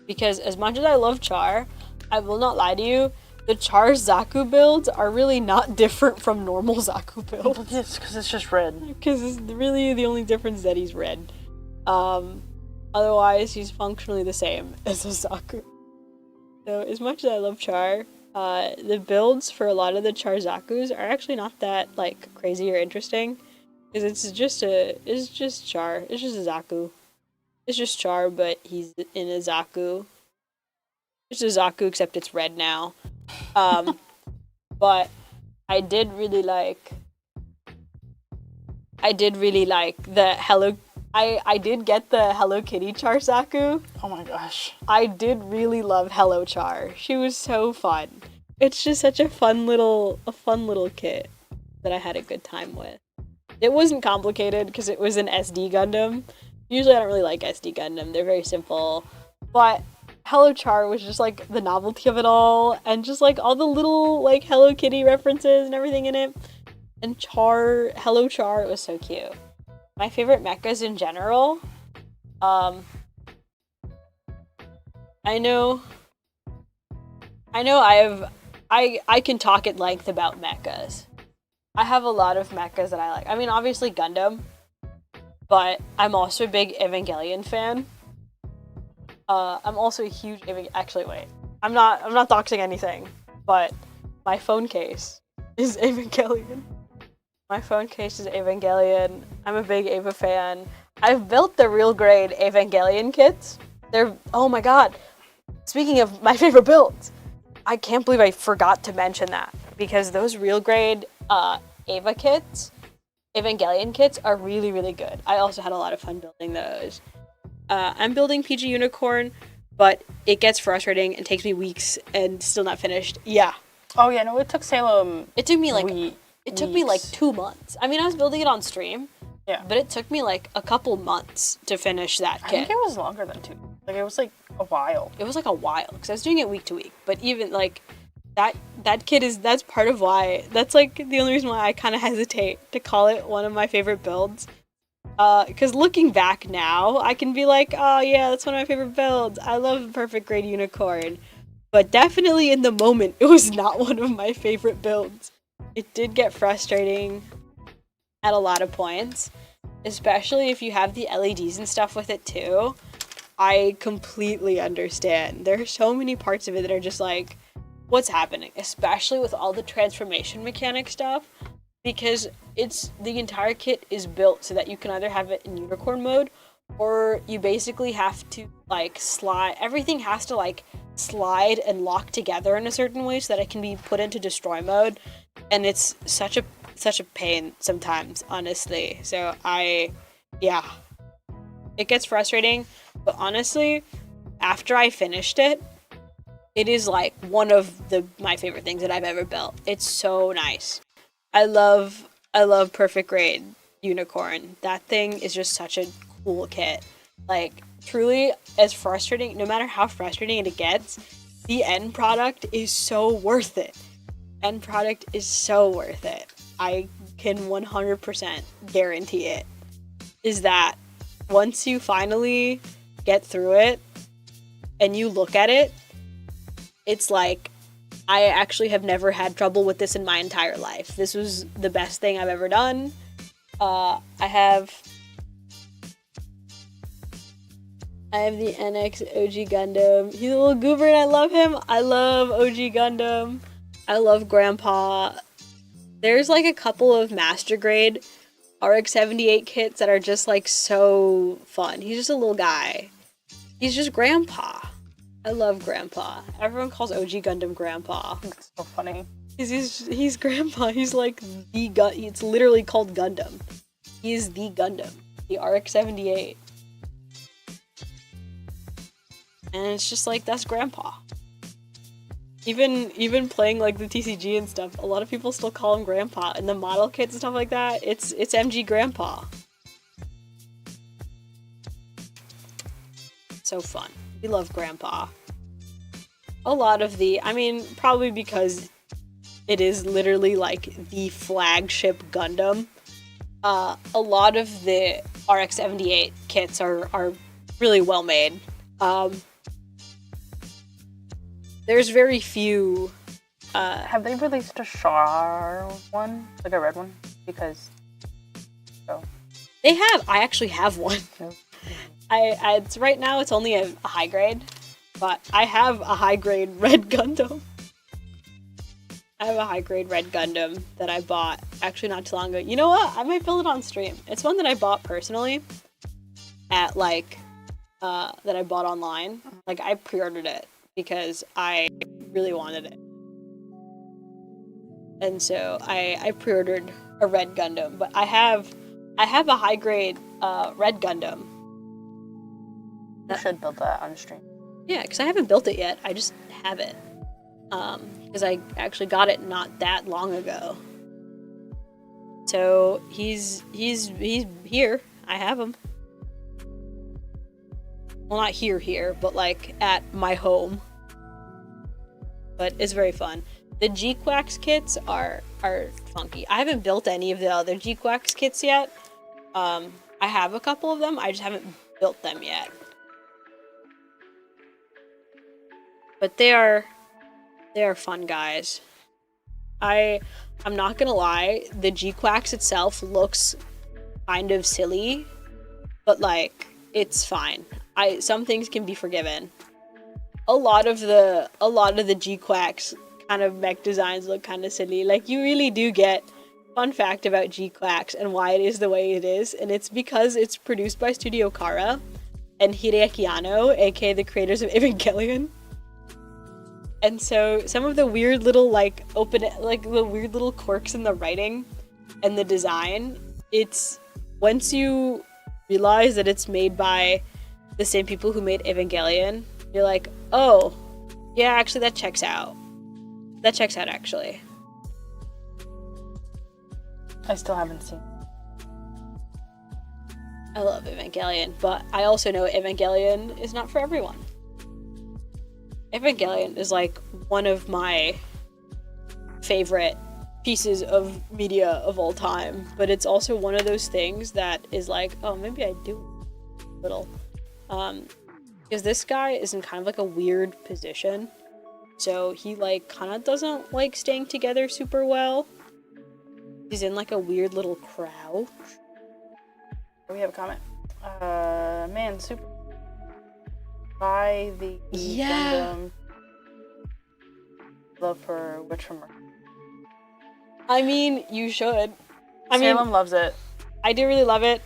Because as much as I love Char, I will not lie to you, the Char Zaku builds are really not different from normal Zaku builds. It's because it's just red. Because it's really the only difference that he's red. Otherwise, he's functionally the same as a Zaku. So as much as I love Char, the builds for a lot of the Char Zakus are actually not that like crazy or interesting. Because it's just Char. It's just a Zaku. It's just Char, but he's in a Zaku. It's a Zaku, except it's red now. But I did really like the Hello. I did get the Hello Kitty Char Zaku. Oh my gosh. I did really love Hello Char. She was so fun. It's just such a fun little kit that I had a good time with. It wasn't complicated because it was an SD Gundam. Usually I don't really like SD Gundam. They're very simple. But Hello Char was just like the novelty of it all, and just like all the little like Hello Kitty references and everything in it. And Hello Char, it was so cute. My favorite mechas in general, I know I can talk at length about mechas. I have a lot of mechas that I like. I mean, obviously Gundam, but I'm also a big Evangelion fan. I'm also a huge actually wait. I'm not doxing anything, but my phone case is Evangelion. My phone case is Evangelion. I'm a big Eva fan. I've built the real grade Evangelion kits. Oh my god. Speaking of my favorite builds, I can't believe I forgot to mention that, because those real grade Evangelion kits are really, really good. I also had a lot of fun building those. I'm building PG Unicorn, but it gets frustrating and takes me weeks and still not finished. Yeah. Oh yeah, no, it took Salem. It took me like 2 months. I mean, I was building it on stream. Yeah. But it took me like a couple months to finish that kit. I think it was longer than 2. Like it was like a while. It was like a while because I was doing it week to week. But even like that kit that's part of why, that's like the only reason why I kind of hesitate to call it one of my favorite builds. Because looking back now, I can be like, oh yeah, that's one of my favorite builds. I love Perfect Grade Unicorn. But definitely in the moment, it was not one of my favorite builds. It did get frustrating at a lot of points, especially if you have the LEDs and stuff with it too. I completely understand. There are so many parts of it that are just like, what's happening? Especially with all the transformation mechanic stuff, because the entire kit is built so that you can either have it in unicorn mode, or you basically have to like slide. Everything has to like slide and lock together in a certain way so that it can be put into destroy mode, and it's such a pain sometimes, honestly. So I Yeah. It gets frustrating, but honestly, after I finished it, it is like one of my favorite things that I've ever built. It's so nice. I love Perfect Grade Unicorn. That thing is just such a cool kit. Like, truly, as frustrating, no matter how frustrating it gets, the end product is so worth it. End product is so worth it. I can 100% guarantee it. Is that once you finally get through it and you look at it, it's like, I actually have never had trouble with this in my entire life. This was the best thing I've ever done. I have the NX OG Gundam. He's a little goober and I love him. I love OG Gundam. I love Grandpa. There's like a couple of Master Grade RX-78 kits that are just like so fun. He's just a little guy. He's just Grandpa. I love Grandpa. Everyone calls OG Gundam Grandpa. It's so funny. He's Grandpa. He's like the gun. It's literally called Gundam. He is the Gundam. The RX-78. And it's just like, that's Grandpa. Even playing like the TCG and stuff, a lot of people still call him Grandpa. And the model kits and stuff like that, it's MG Grandpa. So fun. We love Grandpa. A lot of probably because it is literally like the flagship Gundam. A lot of the RX-78 kits are really well made. There's very few. Have they released a Char one? Like a red one? Because. Oh. They have. I actually have one. It's right now it's only a high grade, but I have a high grade red Gundam. I have a high grade red Gundam that I bought actually not too long ago. You know what? I might build it on stream. It's one that I bought personally at that I bought online. Like, I pre-ordered it because I really wanted it. And so I pre-ordered a red Gundam, but I have a high grade red Gundam. You should build that on stream. Yeah, because I haven't built it yet. I just have it. Because I actually got it not that long ago. So he's here. I have him. Well, not here, but like at my home. But it's very fun. The G-Quax kits are funky. I haven't built any of the other G-Quax kits yet. I have a couple of them. I just haven't built them yet. But they are fun guys. I'm not gonna lie, the G-Quax itself looks kind of silly, but like, it's fine. Some things can be forgiven. A lot of the G-Quax kind of mech designs look kind of silly. Like, you really do get, fun fact about G-Quax and why it is the way it is, and it's because it's produced by Studio Kara and Hideaki Anno, aka the creators of Evangelion. And so some of the weird little the weird little quirks in the writing and the design, it's once you realize that it's made by the same people who made Evangelion, you're like, oh, yeah, actually that checks out. That checks out, actually. I still haven't seen. I love Evangelion, but I also know Evangelion is not for everyone. Evangelion is like one of my favorite pieces of media of all time, but it's also one of those things that is like, oh, maybe I do a little. Because this guy is in kind of like a weird position, so he like kind of doesn't like staying together super well. He's in like a weird little crouch. We have a comment. Man, super. Buy the Gundam. Love for Witch from Mercury. I mean, you should. Salem loves it. I do really love it.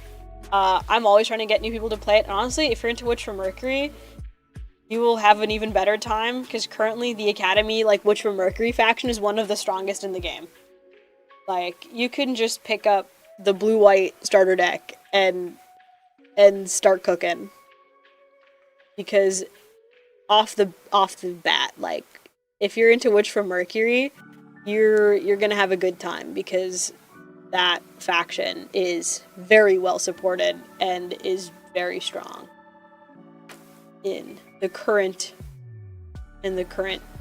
I'm always trying to get new people to play it. And honestly, if you're into Witch from Mercury, you will have an even better time, because currently the Academy, like, Witch from Mercury faction is one of the strongest in the game. Like, you can just pick up the blue-white starter deck and and start cooking. Because off the bat, like, if you're into Witch from Mercury, you're gonna have a good time, because that faction is very well supported and is very strong in the current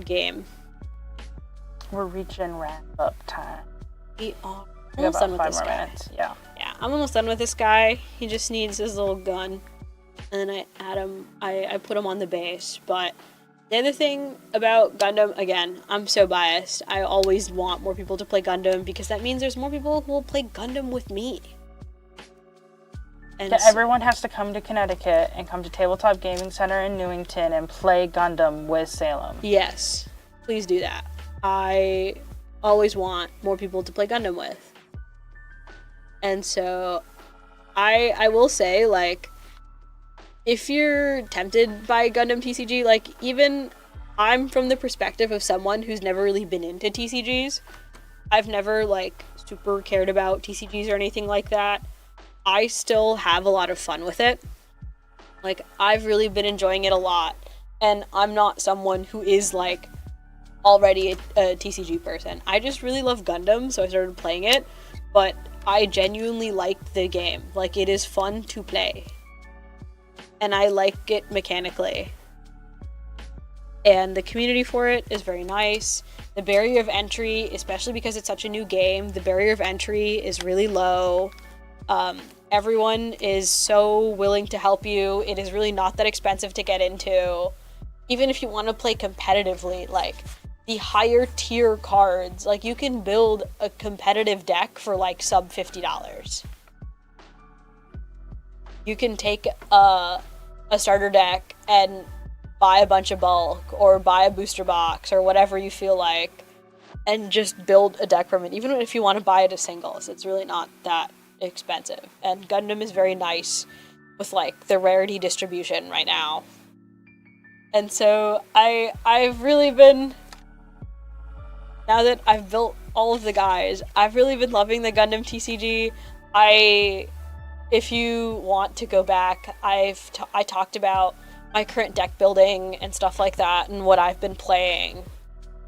game. We're reaching wrap up time. We are We have almost done about with 5 this more guy. minutes. Yeah. Yeah, I'm almost done with this guy. He just needs his little gun. And then I put him on the base. But the other thing about Gundam, again, I'm so biased. I always want more people to play Gundam, because that means there's more people who will play Gundam with me. And Yeah, everyone has to come to Connecticut and come to Tabletop Gaming Center in Newington and play Gundam with Salem. yes, please do that. I always want more people to play Gundam with. And so I will say, like, if you're tempted by Gundam TCG, like, even I'm from the perspective of someone who's never really been into TCGs. I've never, like, super cared about TCGs or anything like that. I still have a lot of fun with it. Like, I've really been enjoying it a lot. And I'm not someone who is, like, already a TCG person. I just really love Gundam, so I started playing it. But I genuinely liked the game. Like, it is fun to play. And I like it mechanically. And the community for it is very nice. The barrier of entry, especially because it's such a new game, the barrier of entry is really low. Everyone is so willing to help you. It is really not that expensive to get into. Even if you want to play competitively, like, the higher tier cards, like, you can build a competitive deck for, like, sub $50. You can take a starter deck and buy a bunch of bulk, or buy a booster box, or whatever you feel like, and just build a deck from it. Even if you want to buy it as singles, it's really not that expensive. And Gundam is very nice with, like, the rarity distribution right now. And so I've really been, now that I've built all of the guys, I've really been loving the Gundam TCG. If you want to go back, I talked about my current deck building and stuff like that, and what I've been playing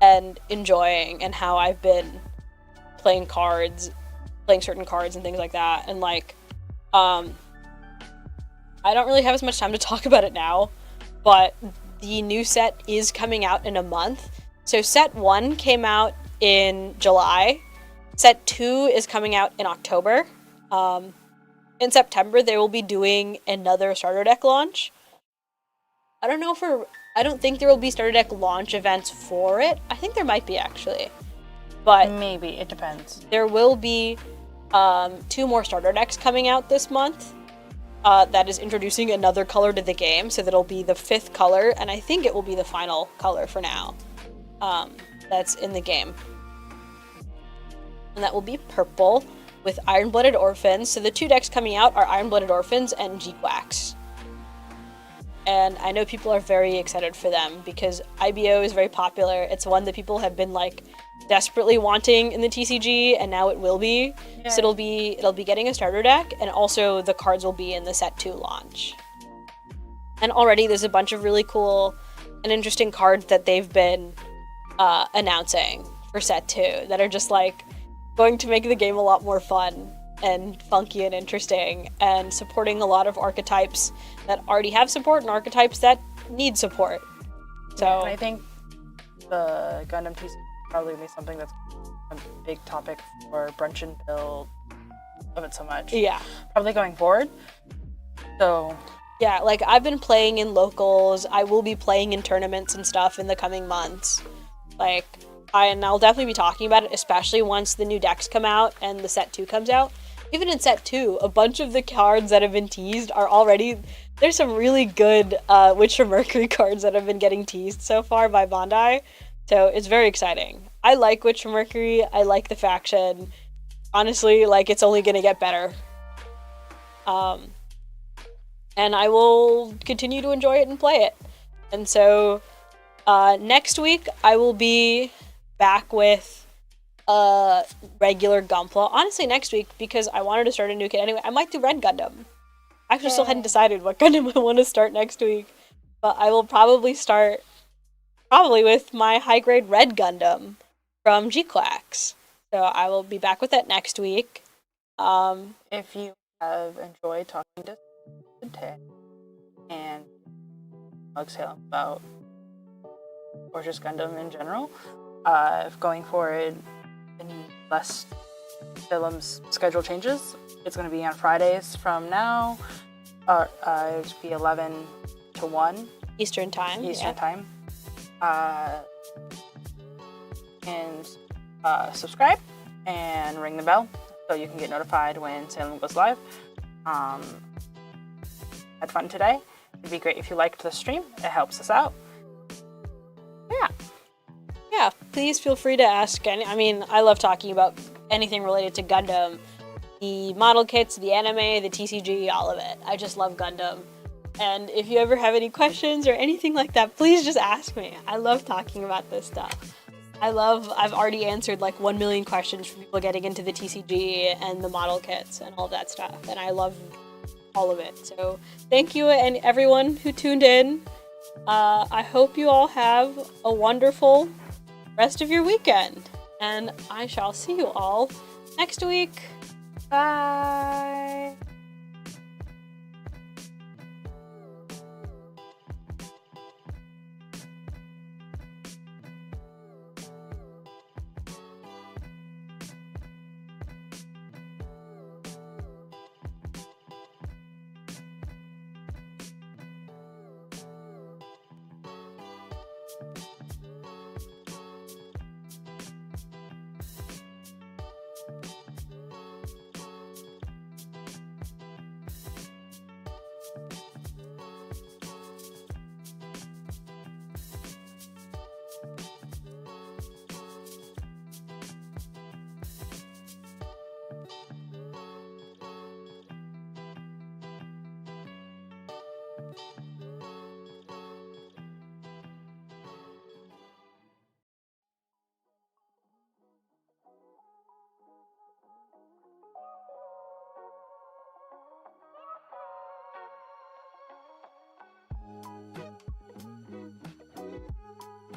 and enjoying, and how I've been playing certain cards and things like that. And, like, I don't really have as much time to talk about it now, but the new set is coming out in a month. So set 1 came out in July. Set 2 is coming out in October. In September, they will be doing another starter deck launch. I don't think there will be starter deck launch events for it. I think there might be, actually. But maybe, it depends. There will be 2 more starter decks coming out this month. That is introducing another color to the game, so that'll be the 5th color, and I think it will be the final color for now. That's in the game. And that will be purple with Iron-Blooded Orphans. So the 2 decks coming out are Iron-Blooded Orphans and G-Quacks. And I know people are very excited for them, because IBO is very popular. It's one that people have been, like, desperately wanting in the TCG, and now it will be. Yeah. So it'll be getting a starter deck, and also the cards will be in the set 2 launch. And already there's a bunch of really cool and interesting cards that they've been announcing for set 2 that are just, like, going to make the game a lot more fun and funky and interesting, and supporting a lot of archetypes that already have support and archetypes that need support. So yeah, and I think the Gundam TCG probably be something that's a big topic for Brunch and Build. Love it so much. Yeah. Probably going forward. So yeah, like, I've been playing in locals. I will be playing in tournaments and stuff in the coming months. Like, I'll definitely be talking about it, especially once the new decks come out and the set 2 comes out. Even in set 2, a bunch of the cards that have been teased are already... There's some really good Witch from Mercury cards that have been getting teased so far by Bandai. So it's very exciting. I like Witch from Mercury. I like the faction. Honestly, like, it's only going to get better. And I will continue to enjoy it and play it. And so next week, I will be back with regular Gunpla. Honestly, next week, because I wanted to start a new kit anyway, I might do Red Gundam. actually still hadn't decided what Gundam I want to start next week, but I will probably start with my high grade red Gundam from G-Clax. So I will be back with that next week. If you have enjoyed talking to today and Salem about or just Gundam in general, if going forward unless Salem's schedule changes, it's going to be on Fridays from now. It'll be 11 to 1 Eastern time. time. And subscribe and ring the bell so you can get notified when Salem goes live. Had fun today. It'd be great if you liked the stream. It helps us out. Yeah, please feel free to ask I love talking about anything related to Gundam. The model kits, the anime, the TCG, all of it. I just love Gundam. And if you ever have any questions or anything like that, please just ask me. I love talking about this stuff. I've already answered like 1 million questions from people getting into the TCG and the model kits and all that stuff. And I love all of it. So thank you and everyone who tuned in. I hope you all have a wonderful rest of your weekend. And I shall see you all next week. Bye.